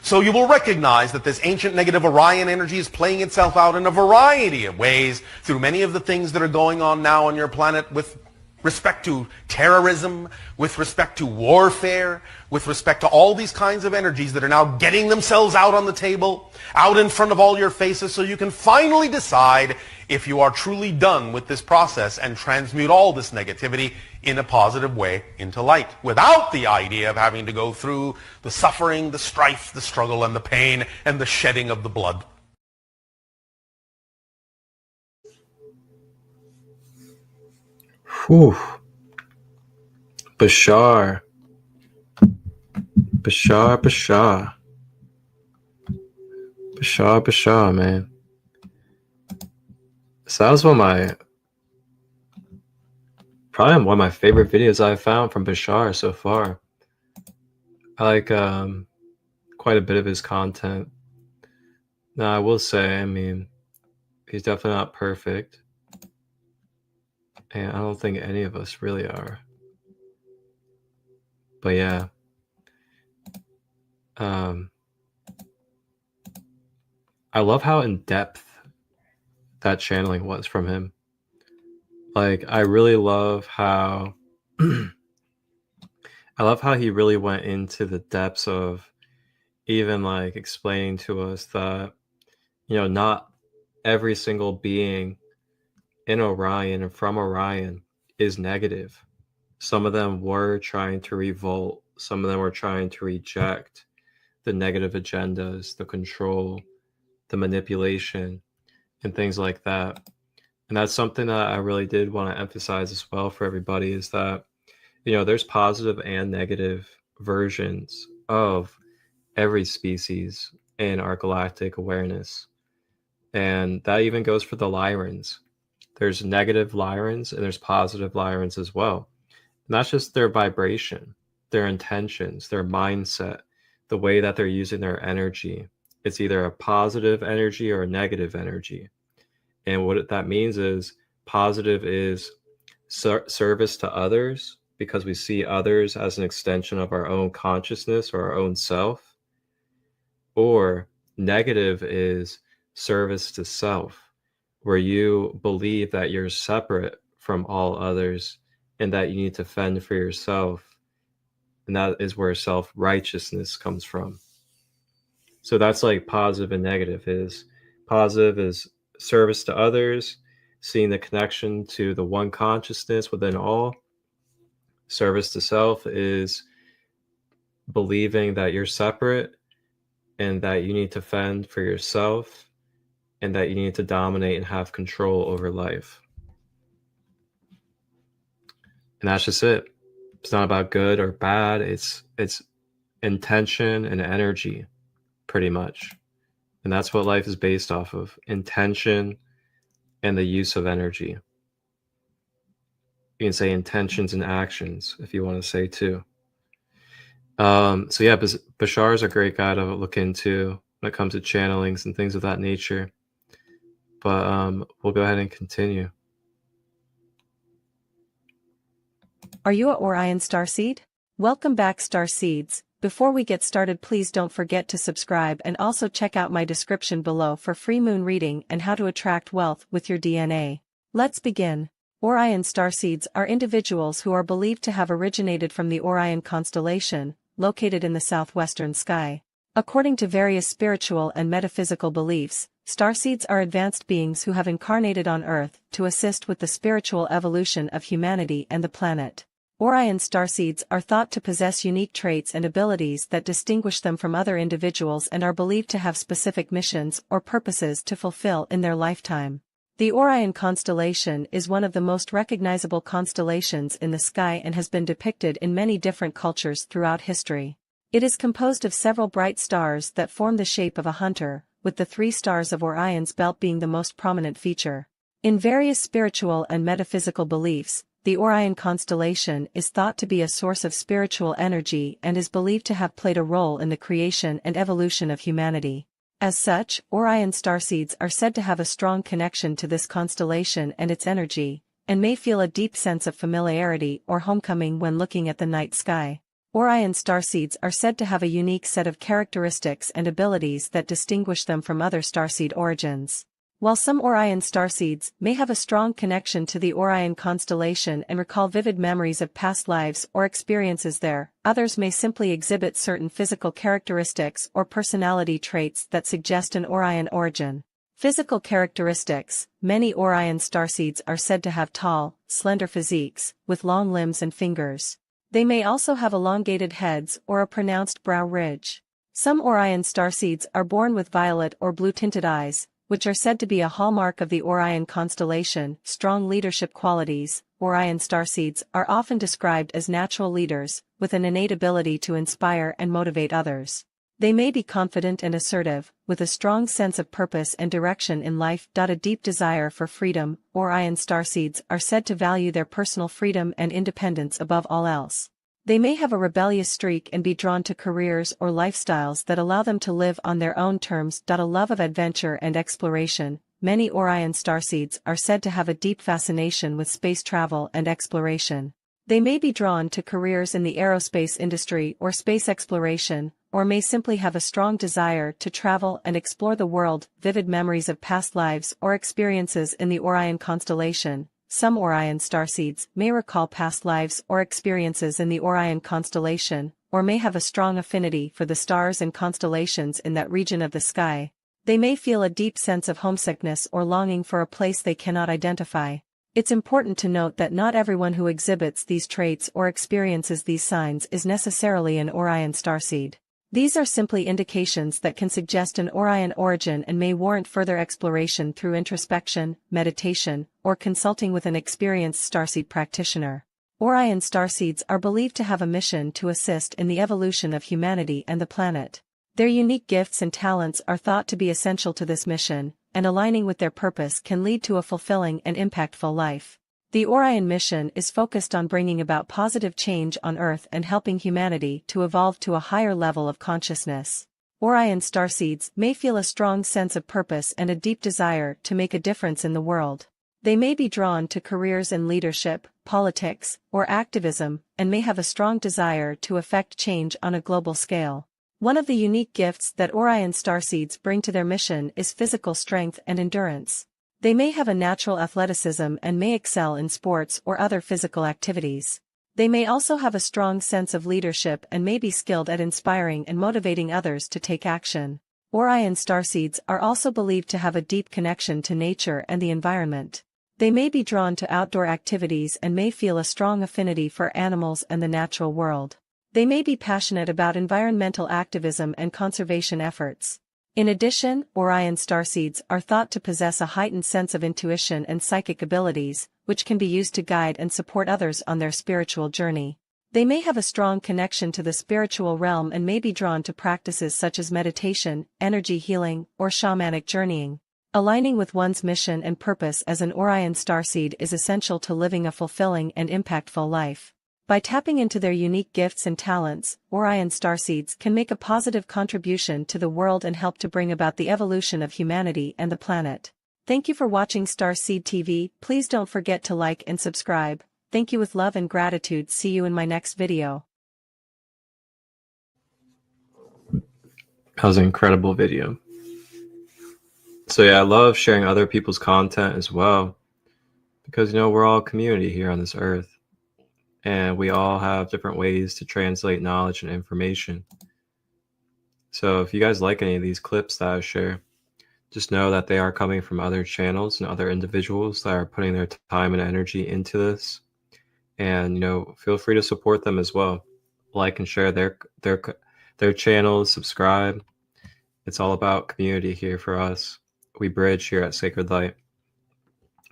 So you will recognize that this ancient negative Orion energy is playing itself out in a variety of ways through many of the things that are going on now on your planet with respect to terrorism, with respect to warfare, with respect to all these kinds of energies that are now getting themselves out on the table, out in front of all your faces, so you can finally decide if you are truly done with this process and transmute all this negativity in a positive way into light, without the idea of having to go through the suffering, the strife, the struggle, and the pain, and the shedding of the blood. Whew. Bashar. Bashar, Bashar. Bashar, Bashar, man. So that was probably one of my favorite videos I've found from Bashar so far. I like quite a bit of his content. Now, I will say, I mean, he's definitely not perfect. And I don't think any of us really are. But yeah. I love how in-depth that channeling was from him. Like, I really love how I love how he really went into the depths of even like explaining to us that, you know, not every single being in Orion and from Orion is negative. Some of them were trying to revolt. Some of them were trying to reject the negative agendas, the control, the manipulation, and things like that. And that's something that I really did want to emphasize as well for everybody, is that, you know, there's positive and negative versions of every species in our galactic awareness. And that even goes for the Lyrans. There's negative Lyrans and there's positive Lyrans as well. And that's just their vibration, their intentions, their mindset, the way that they're using their energy. It's either a positive energy or a negative energy. And what that means is positive is service to others, because we see others as an extension of our own consciousness or our own self. Or negative is service to self, where you believe that you're separate from all others and that you need to fend for yourself. And that is where self-righteousness comes from. So that's like positive and negative. Positive is service to others, seeing the connection to the one consciousness within all. Service to self is believing that you're separate and that you need to fend for yourself and that you need to dominate and have control over life. And that's just it. It's not about good or bad. It's intention and energy, pretty much. And that's what life is based off of: intention and the use of energy. You can say intentions and actions if you want to say too. So yeah, Bashar is a great guy to look into when it comes to channelings and things of that nature. But we'll go ahead and continue. Are you a Orion Starseed? Welcome back, Starseeds. Before we get started, please don't forget to subscribe and also check out my description below for free moon reading and how to attract wealth with your DNA. Let's begin. Orion Starseeds are individuals who are believed to have originated from the Orion constellation, located in the southwestern sky. According to various spiritual and metaphysical beliefs, Starseeds are advanced beings who have incarnated on Earth to assist with the spiritual evolution of humanity and the planet. Orion Starseeds are thought to possess unique traits and abilities that distinguish them from other individuals and are believed to have specific missions or purposes to fulfill in their lifetime. The Orion constellation is one of the most recognizable constellations in the sky and has been depicted in many different cultures throughout history. It is composed of several bright stars that form the shape of a hunter, with the 3 stars of Orion's belt being the most prominent feature. In various spiritual and metaphysical beliefs, the Orion constellation is thought to be a source of spiritual energy and is believed to have played a role in the creation and evolution of humanity. As such, Orion starseeds are said to have a strong connection to this constellation and its energy, and may feel a deep sense of familiarity or homecoming when looking at the night sky. Orion starseeds are said to have a unique set of characteristics and abilities that distinguish them from other starseed origins. While some Orion starseeds may have a strong connection to the Orion constellation and recall vivid memories of past lives or experiences there, others may simply exhibit certain physical characteristics or personality traits that suggest an Orion origin. Physical characteristics: many Orion starseeds are said to have tall, slender physiques, with long limbs and fingers. They may also have elongated heads or a pronounced brow ridge. Some Orion starseeds are born with violet or blue-tinted eyes, which are said to be a hallmark of the Orion constellation. Strong leadership qualities: Orion starseeds are often described as natural leaders, with an innate ability to inspire and motivate others. They may be confident and assertive, with a strong sense of purpose and direction in life. A deep desire for freedom: Orion starseeds are said to value their personal freedom and independence above all else. They may have a rebellious streak and be drawn to careers or lifestyles that allow them to live on their own terms. A love of adventure and exploration: many Orion starseeds are said to have a deep fascination with space travel and exploration. They may be drawn to careers in the aerospace industry or space exploration, or may simply have a strong desire to travel and explore the world. Vivid memories of past lives or experiences in the Orion constellation: some Orion starseeds may recall past lives or experiences in the Orion constellation, or may have a strong affinity for the stars and constellations in that region of the sky. They may feel a deep sense of homesickness or longing for a place they cannot identify. It's important to note that not everyone who exhibits these traits or experiences these signs is necessarily an Orion starseed. These are simply indications that can suggest an Orion origin and may warrant further exploration through introspection, meditation, or consulting with an experienced starseed practitioner. Orion starseeds are believed to have a mission to assist in the evolution of humanity and the planet. Their unique gifts and talents are thought to be essential to this mission, and aligning with their purpose can lead to a fulfilling and impactful life. The Orion mission is focused on bringing about positive change on Earth and helping humanity to evolve to a higher level of consciousness. Orion starseeds may feel a strong sense of purpose and a deep desire to make a difference in the world. They may be drawn to careers in leadership, politics, or activism, and may have a strong desire to effect change on a global scale. One of the unique gifts that Orion starseeds bring to their mission is physical strength and endurance. They may have a natural athleticism and may excel in sports or other physical activities. They may also have a strong sense of leadership and may be skilled at inspiring and motivating others to take action. Orion starseeds are also believed to have a deep connection to nature and the environment. They may be drawn to outdoor activities and may feel a strong affinity for animals and the natural world. They may be passionate about environmental activism and conservation efforts. In addition, Orion starseeds are thought to possess a heightened sense of intuition and psychic abilities, which can be used to guide and support others on their spiritual journey. They may have a strong connection to the spiritual realm and may be drawn to practices such as meditation, energy healing, or shamanic journeying. Aligning with one's mission and purpose as an Orion starseed is essential to living a fulfilling and impactful life. By tapping into their unique gifts and talents, Orion starseeds can make a positive contribution to the world and help to bring about the evolution of humanity and the planet. Thank you for watching Starseed TV. Please don't forget to like and subscribe. Thank you with love and gratitude. See you in my next video. That was an incredible video. So yeah, I love sharing other people's content as well, because we're all a community here on this earth. And we all have different ways to translate knowledge and information. So if you guys like any of these clips that I share, just know that they are coming from other channels and other individuals that are putting their time and energy into this. And, feel free to support them as well. Like and share their channels, subscribe. It's all about community here for us. We bridge here at Sacred Light.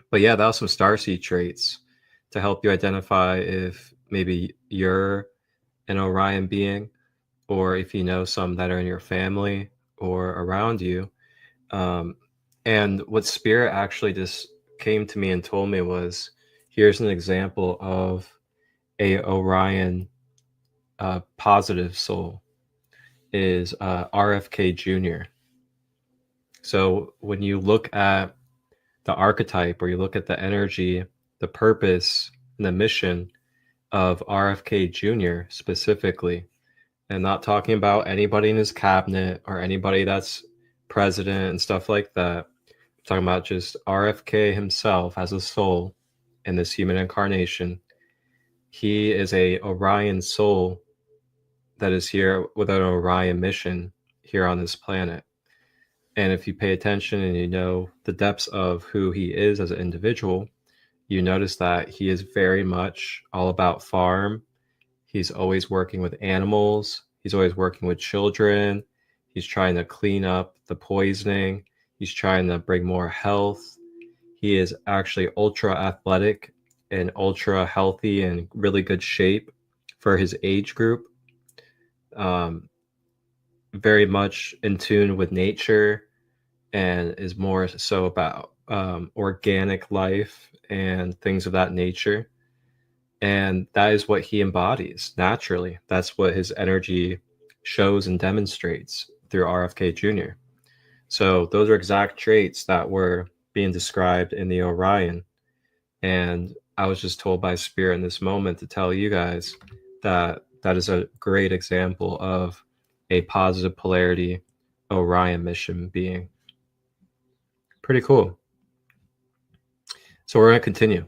But yeah, that was some starseed traits to help you identify if maybe you're an Orion being, or if you know some that are in your family or around you. And what Spirit actually just came to me and told me was, here's an example of a Orion positive soul, is RFK Jr. So when you look at the archetype, or you look at the energy, the purpose, and the mission of RFK Jr. specifically, and not talking about anybody in his cabinet or anybody that's president and stuff like that. I'm talking about just RFK himself as a soul in this human incarnation. He is a Orion soul that is here with an Orion mission here on this planet. And if you pay attention and you know the depths of who he is as an individual, you notice that he is very much all about farm. He's always working with animals. He's always working with children. He's trying to clean up the poisoning. He's trying to bring more health. He is actually ultra athletic and ultra healthy and really good shape for his age group. Very much in tune with nature and is more so about organic life and things of that nature. And that is what he embodies naturally. That's what his energy shows and demonstrates through RFK Jr. So those are exact traits that were being described in the Orion. And I was just told by Spirit in this moment to tell you guys that that is a great example of a positive polarity Orion mission being. Pretty cool. So we're going to continue.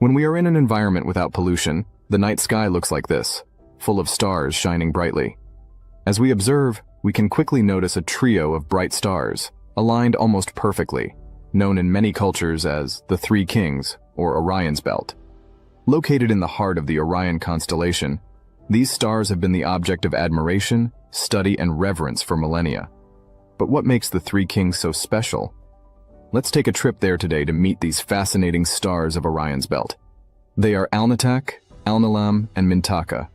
When we are in an environment without pollution, the night sky looks like this, full of stars shining brightly. As we observe, we can quickly notice a trio of bright stars, aligned almost perfectly, known in many cultures as the Three Kings, or Orion's Belt. Located in the heart of the Orion constellation, these stars have been the object of admiration, study, and reverence for millennia. But what makes the Three Kings so special? Let's take a trip there today to meet these fascinating stars of Orion's Belt. They are Alnitak, Alnilam, and Mintaka.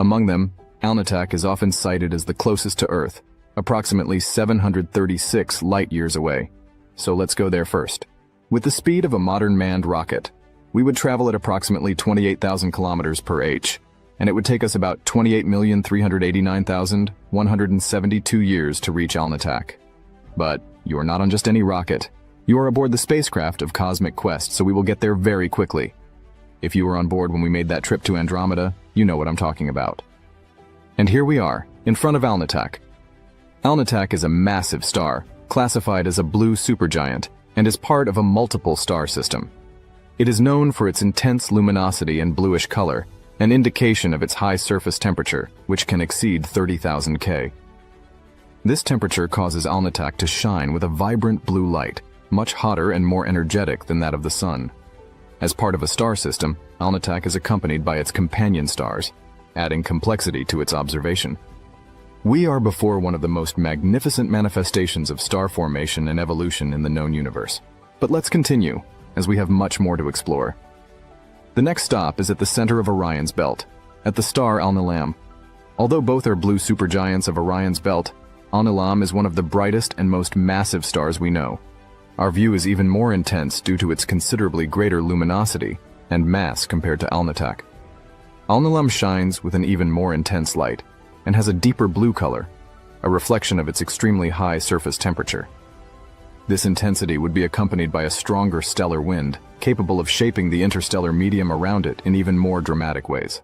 Among them, Alnitak is often cited as the closest to Earth, approximately 736 light-years away. So let's go there first. With the speed of a modern manned rocket, we would travel at approximately 28,000 kilometers per h, and it would take us about 28,389,172 years to reach Alnitak. But you are not on just any rocket. You are aboard the spacecraft of Cosmic Quest, so we will get there very quickly. If you were on board when we made that trip to Andromeda, you know what I'm talking about. And here we are, in front of Alnitak. Alnitak is a massive star, classified as a blue supergiant, and is part of a multiple star system. It is known for its intense luminosity and bluish color, an indication of its high surface temperature, which can exceed 30,000 K. This temperature causes Alnitak to shine with a vibrant blue light, much hotter and more energetic than that of the Sun. As part of a star system, Alnitak is accompanied by its companion stars, adding complexity to its observation. We are before one of the most magnificent manifestations of star formation and evolution in the known universe. But let's continue, as we have much more to explore. The next stop is at the center of Orion's Belt, at the star Alnilam. Although both are blue supergiants of Orion's Belt, Alnilam is one of the brightest and most massive stars we know. Our view is even more intense due to its considerably greater luminosity and mass compared to Alnitak. Alnilam shines with an even more intense light and has a deeper blue color, a reflection of its extremely high surface temperature. This intensity would be accompanied by a stronger stellar wind, capable of shaping the interstellar medium around it in even more dramatic ways.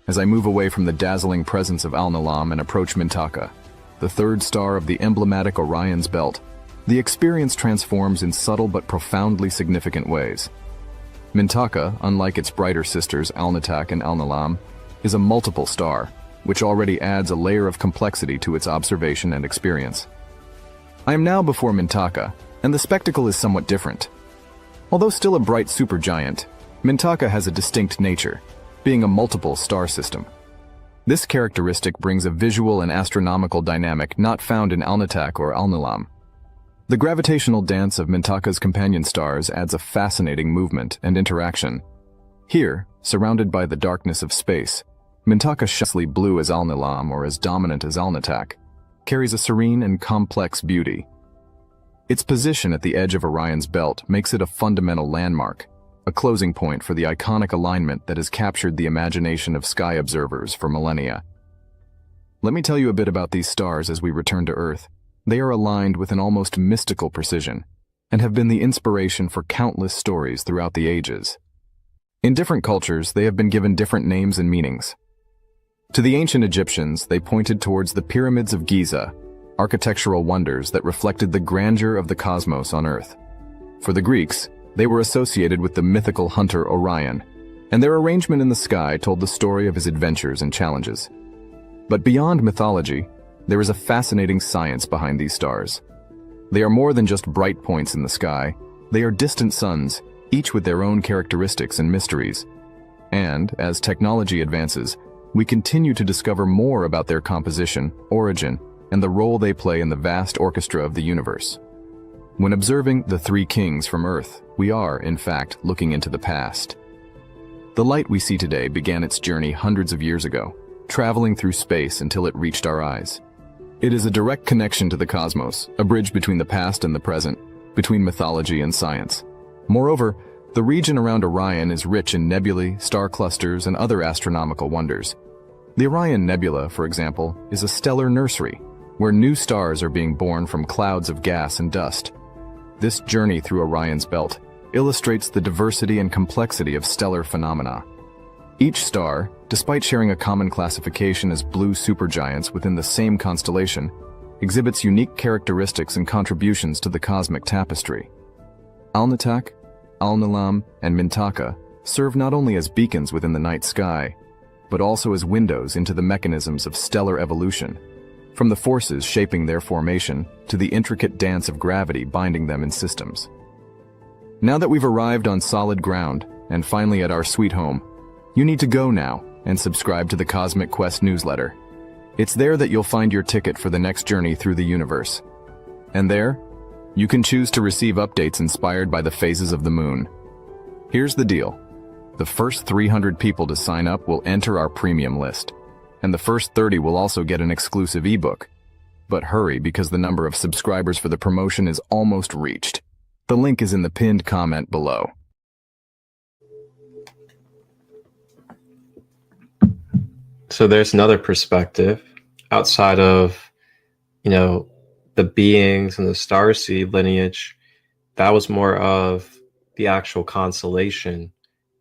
As I move away from the dazzling presence of Alnilam and approach Mintaka, the third star of the emblematic Orion's Belt, the experience transforms in subtle but profoundly significant ways. Mintaka, unlike its brighter sisters Alnitak and Alnilam, is a multiple star, which already adds a layer of complexity to its observation and experience. I am now before Mintaka, and the spectacle is somewhat different. Although still a bright supergiant, Mintaka has a distinct nature, being a multiple star system. This characteristic brings a visual and astronomical dynamic not found in Alnitak or Alnilam. The gravitational dance of Mintaka's companion stars adds a fascinating movement and interaction. Here, surrounded by the darkness of space, Mintaka, shiny blue as Alnilam or as dominant as Alnitak, carries a serene and complex beauty. Its position at the edge of Orion's Belt makes it a fundamental landmark, a closing point for the iconic alignment that has captured the imagination of sky observers for millennia. Let me tell you a bit about these stars as we return to Earth. They are aligned with an almost mystical precision, and have been the inspiration for countless stories throughout the ages. In different cultures, they have been given different names and meanings. To the ancient Egyptians, they pointed towards the pyramids of Giza, architectural wonders that reflected the grandeur of the cosmos on Earth. For the Greeks, they were associated with the mythical hunter Orion, and their arrangement in the sky told the story of his adventures and challenges. But beyond mythology, there is a fascinating science behind these stars. They are more than just bright points in the sky. They are distant suns, each with their own characteristics and mysteries. And, as technology advances, we continue to discover more about their composition, origin, and the role they play in the vast orchestra of the universe. When observing the three kings from Earth, we are, in fact, looking into the past. The light we see today began its journey hundreds of years ago, traveling through space until it reached our eyes. It is a direct connection to the cosmos, a bridge between the past and the present, between mythology and science. Moreover, the region around Orion is rich in nebulae, star clusters, and other astronomical wonders. The Orion Nebula, for example, is a stellar nursery, where new stars are being born from clouds of gas and dust. This journey through Orion's belt illustrates the diversity and complexity of stellar phenomena. Each star, despite sharing a common classification as blue supergiants within the same constellation, exhibits unique characteristics and contributions to the cosmic tapestry. Alnitak, Alnilam, and Mintaka serve not only as beacons within the night sky, but also as windows into the mechanisms of stellar evolution, from the forces shaping their formation to the intricate dance of gravity binding them in systems. Now that we've arrived on solid ground, and finally at our sweet home, you need to go now and subscribe to the Cosmic Quest newsletter. It's there that you'll find your ticket for the next journey through the universe. And there, you can choose to receive updates inspired by the phases of the moon. Here's the deal. The first 300 people to sign up will enter our premium list, and the first 30 will also get an exclusive ebook. But hurry, because the number of subscribers for the promotion is almost reached. The link is in the pinned comment below. So there's another perspective outside of, the beings and the starseed lineage. That was more of the actual constellation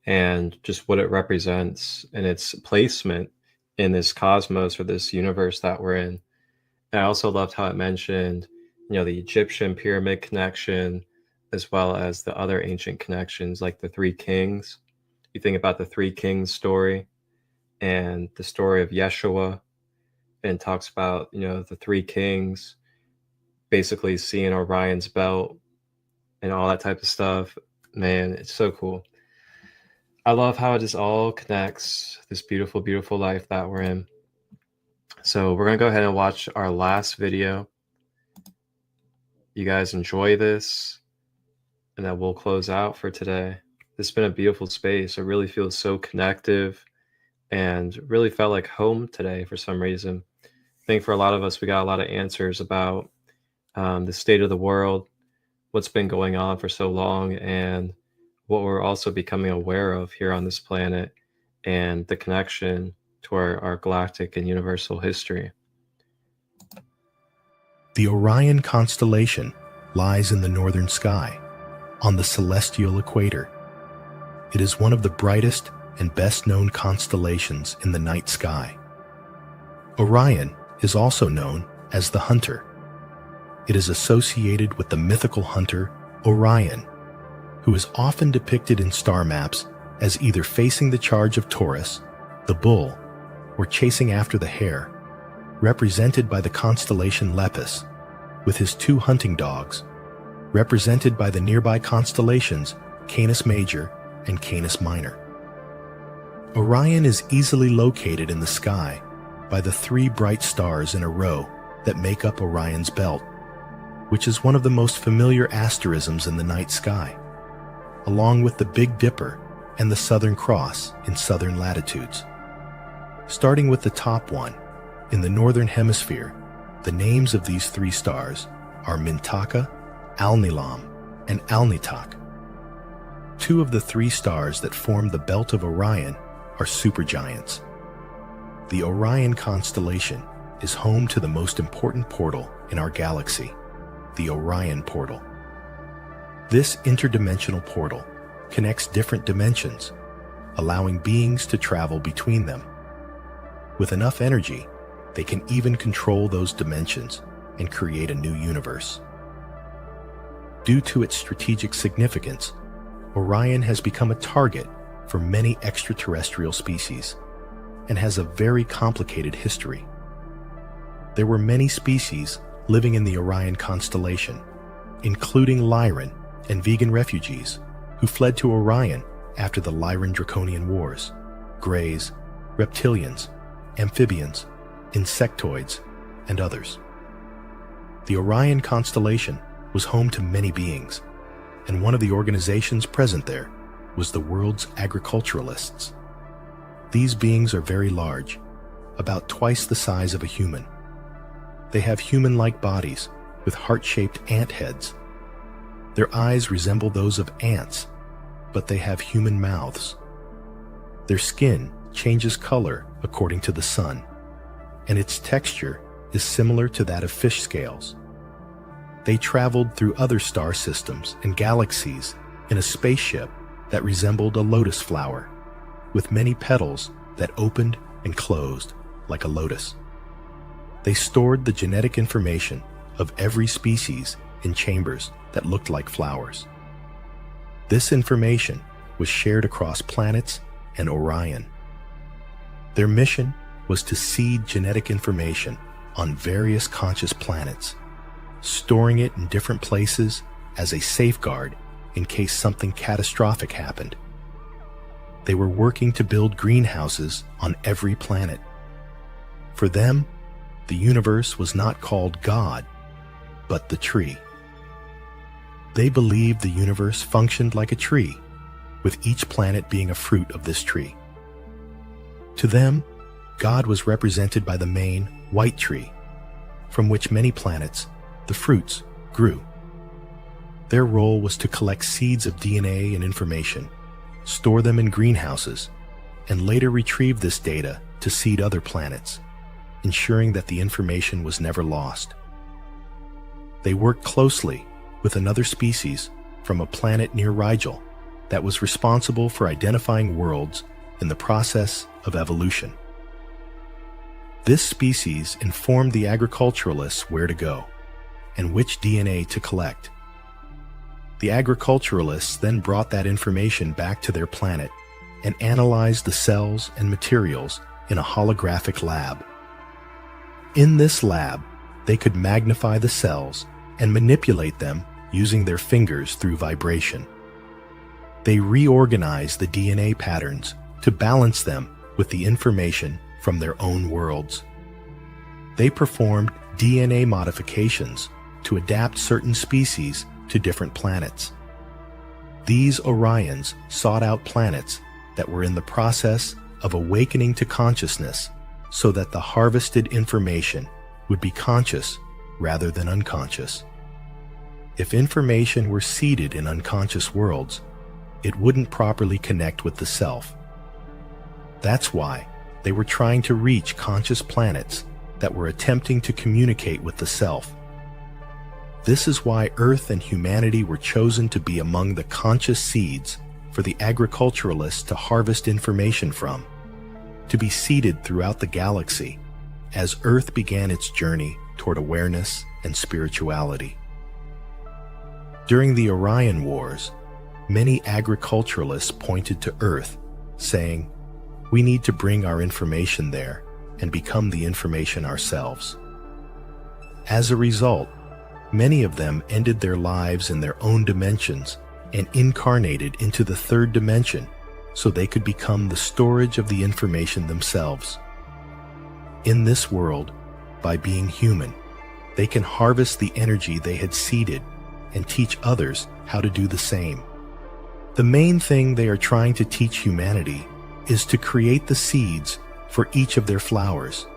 and just what it represents and its placement in this cosmos or this universe that we're in. And I also loved how it mentioned, the Egyptian pyramid connection, as well as the other ancient connections like the three kings. You think about the three kings story and the story of Yeshua, and talks about, the three kings basically seeing Orion's belt and all that type of stuff. Man, it's so cool. I love how it just all connects, this beautiful, beautiful life that we're in. So we're going to go ahead and watch our last video. You guys enjoy this, and then we'll close out for today. This has been a beautiful space. It really feels so connective and really felt like home today for some reason. I think for a lot of us, we got a lot of answers about the state of the world, what's been going on for so long, and what we're also becoming aware of here on this planet, and the connection to our galactic and universal history. The Orion constellation lies in the northern sky, on the celestial equator. It is one of the brightest and best-known constellations in the night sky. Orion is also known as the Hunter. It is associated with the mythical hunter Orion, who is often depicted in star maps as either facing the charge of Taurus, the bull, or chasing after the hare, represented by the constellation Lepus, with his two hunting dogs, represented by the nearby constellations Canis Major and Canis Minor. Orion is easily located in the sky by the three bright stars in a row that make up Orion's belt, which is one of the most familiar asterisms in the night sky, along with the Big Dipper and the Southern Cross in southern latitudes. Starting with the top one, in the northern hemisphere, the names of these three stars are Mintaka, Alnilam, and Alnitak. Two of the three stars that form the belt of Orion are supergiants. The Orion constellation is home to the most important portal in our galaxy, the Orion portal. This interdimensional portal connects different dimensions, allowing beings to travel between them. With enough energy, they can even control those dimensions and create a new universe. Due to its strategic significance, Orion has become a target for many extraterrestrial species and has a very complicated history. There were many species living in the Orion constellation, including Lyran and vegan refugees who fled to Orion after the Lyran Draconian Wars, Greys, reptilians, amphibians, insectoids, and others. The Orion constellation was home to many beings, and one of the organizations present there was the world's agriculturalists. These beings are very large, about twice the size of a human. They have human-like bodies with heart-shaped ant heads. Their eyes resemble those of ants, but they have human mouths. Their skin changes color according to the sun, and its texture is similar to that of fish scales. They traveled through other star systems and galaxies in a spaceship that resembled a lotus flower, with many petals that opened and closed like a lotus. They stored the genetic information of every species in chambers that looked like flowers. This information was shared across planets and Orion. Their mission was to seed genetic information on various conscious planets, storing it in different places as a safeguard in case something catastrophic happened. They were working to build greenhouses on every planet. For them, the universe was not called God, but the tree. They believed the universe functioned like a tree, with each planet being a fruit of this tree. To them, God was represented by the main white tree, from which many planets, the fruits, grew. Their role was to collect seeds of DNA and information, store them in greenhouses, and later retrieve this data to seed other planets, ensuring that the information was never lost. They worked closely with another species from a planet near Rigel that was responsible for identifying worlds in the process of evolution. This species informed the agriculturalists where to go and which DNA to collect. The agriculturalists then brought that information back to their planet and analyzed the cells and materials in a holographic lab. In this lab, they could magnify the cells and manipulate them using their fingers through vibration. They reorganized the DNA patterns to balance them with the information from their own worlds. They performed DNA modifications to adapt certain species to different planets. These Orions sought out planets that were in the process of awakening to consciousness so that the harvested information would be conscious rather than unconscious. If information were seeded in unconscious worlds, it wouldn't properly connect with the self. That's why they were trying to reach conscious planets that were attempting to communicate with the self. This is why Earth and humanity were chosen to be among the conscious seeds for the agriculturalists to harvest information from, to be seeded throughout the galaxy as Earth began its journey toward awareness and spirituality. During the Orion Wars, many agriculturalists pointed to Earth, saying, "We need to bring our information there and become the information ourselves." As a result, many of them ended their lives in their own dimensions and incarnated into the third dimension so they could become the storage of the information themselves. In this world, by being human, they can harvest the energy they had seeded and teach others how to do the same. The main thing they are trying to teach humanity is to create the seeds for each of their flowers.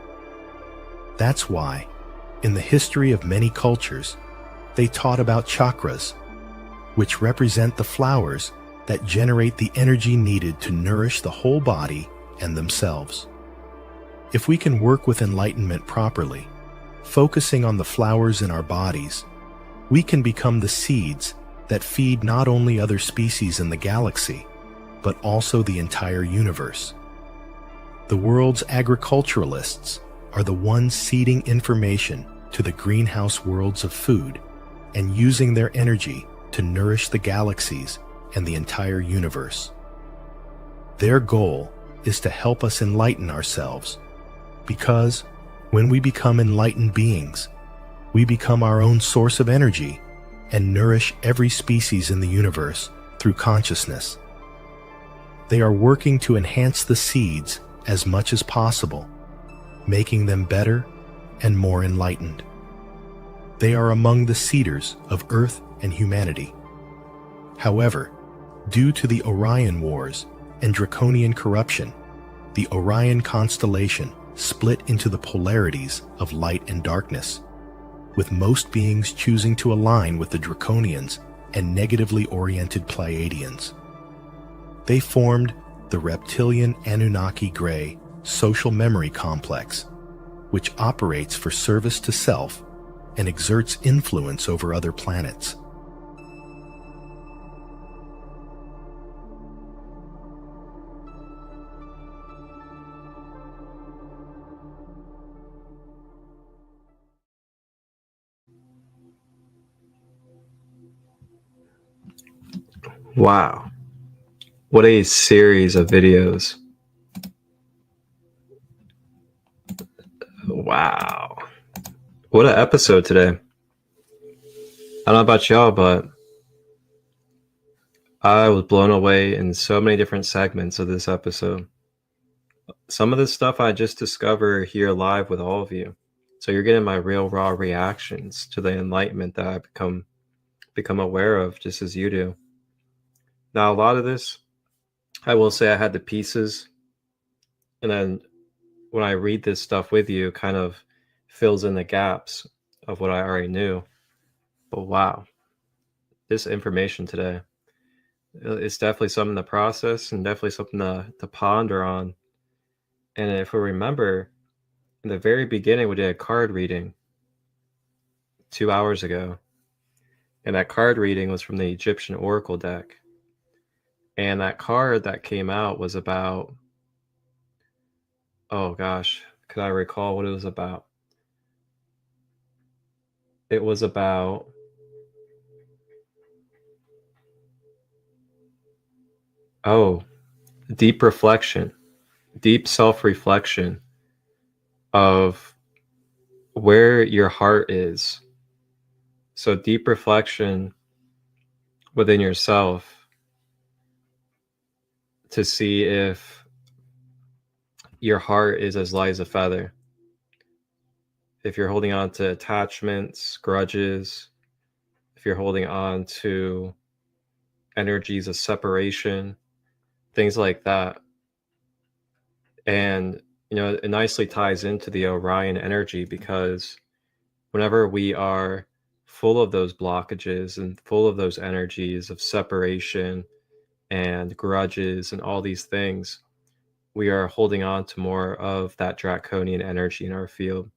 That's why, in the history of many cultures, they taught about chakras, which represent the flowers that generate the energy needed to nourish the whole body and themselves. If we can work with enlightenment properly, focusing on the flowers in our bodies, we can become the seeds that feed not only other species in the galaxy, but also the entire universe. The world's agriculturalists are the ones seeding information to the greenhouse worlds of food and using their energy to nourish the galaxies and the entire universe. Their goal is to help us enlighten ourselves, because when we become enlightened beings, we become our own source of energy and nourish every species in the universe through consciousness. They are working to enhance the seeds as much as possible, making them better and more enlightened. They are among the seeders of Earth and humanity. However, due to the Orion Wars and draconian corruption, the Orion constellation split into the polarities of light and darkness, with most beings choosing to align with the Draconians and negatively oriented Pleiadians. They formed the reptilian Anunnaki Grey social memory complex, which operates for service to self and exerts influence over other planets. Wow. What a series of videos. Wow. What an episode today. I don't know about y'all, but I was blown away in so many different segments of this episode. Some of this stuff I just discovered here live with all of you. So you're getting my real raw reactions to the enlightenment that I become aware of just as you do. Now, a lot of this, I will say I had the pieces, and then when I read this stuff with you, it kind of fills in the gaps of what I already knew. But wow, this information today, it's definitely something to process and definitely something to ponder on. And if we remember, in the very beginning, we did a card reading 2 hours ago. And that card reading was from the Egyptian Oracle deck. And that card that came out was about, oh gosh, could I recall what it was about? It was about deep reflection, deep self-reflection of where your heart is. So deep reflection within yourself to see if your heart is as light as a feather. If you're holding on to attachments, grudges, if you're holding on to energies of separation, things like that. And, you know, it nicely ties into the Orion energy, because whenever we are full of those blockages and full of those energies of separation and grudges and all these things, we are holding on to more of that draconian energy in our field.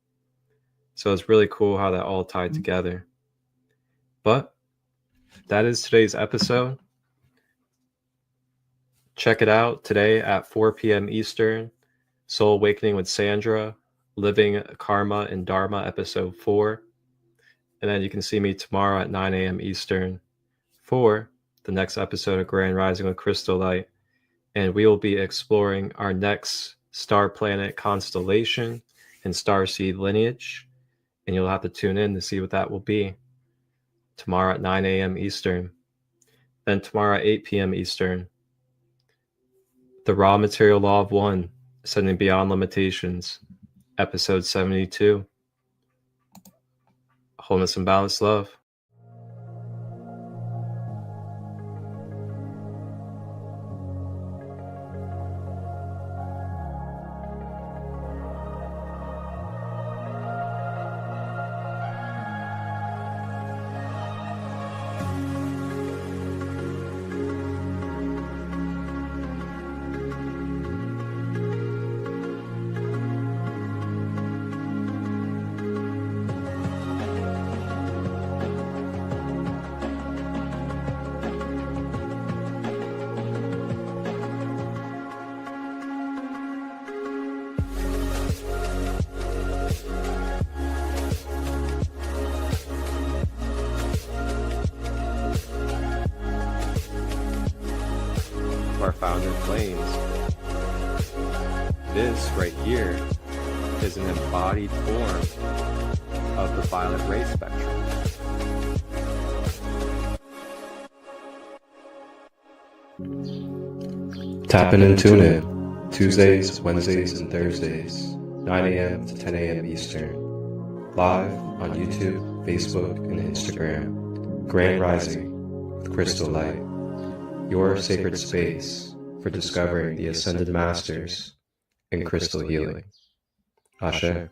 So it's really cool how that all tied together. But that is today's episode. Check it out today at 4 p.m. Eastern. Soul Awakening with Sandra, Living Karma and Dharma, episode 4. And then you can see me tomorrow at 9 a.m. Eastern for the next episode of Grand Rising with ChristoLight. And we will be exploring our next star planet constellation and starseed lineage. And you'll have to tune in to see what that will be tomorrow at 9 a.m. Eastern. Then tomorrow at 8 p.m. Eastern, the Raw Material Law of One, Ascending Beyond Limitations, episode 72. Wholeness and Balanced Love. flames. This right here is an embodied form of the violet ray spectrum. Tap in and tune in Tuesdays, Wednesdays, and Thursdays, 9 a.m. to 10 a.m. Eastern, live on YouTube, Facebook, and Instagram. Grand Rising with ChristoLight, your sacred space for discovering the Ascended Masters in crystal healing. Ashe.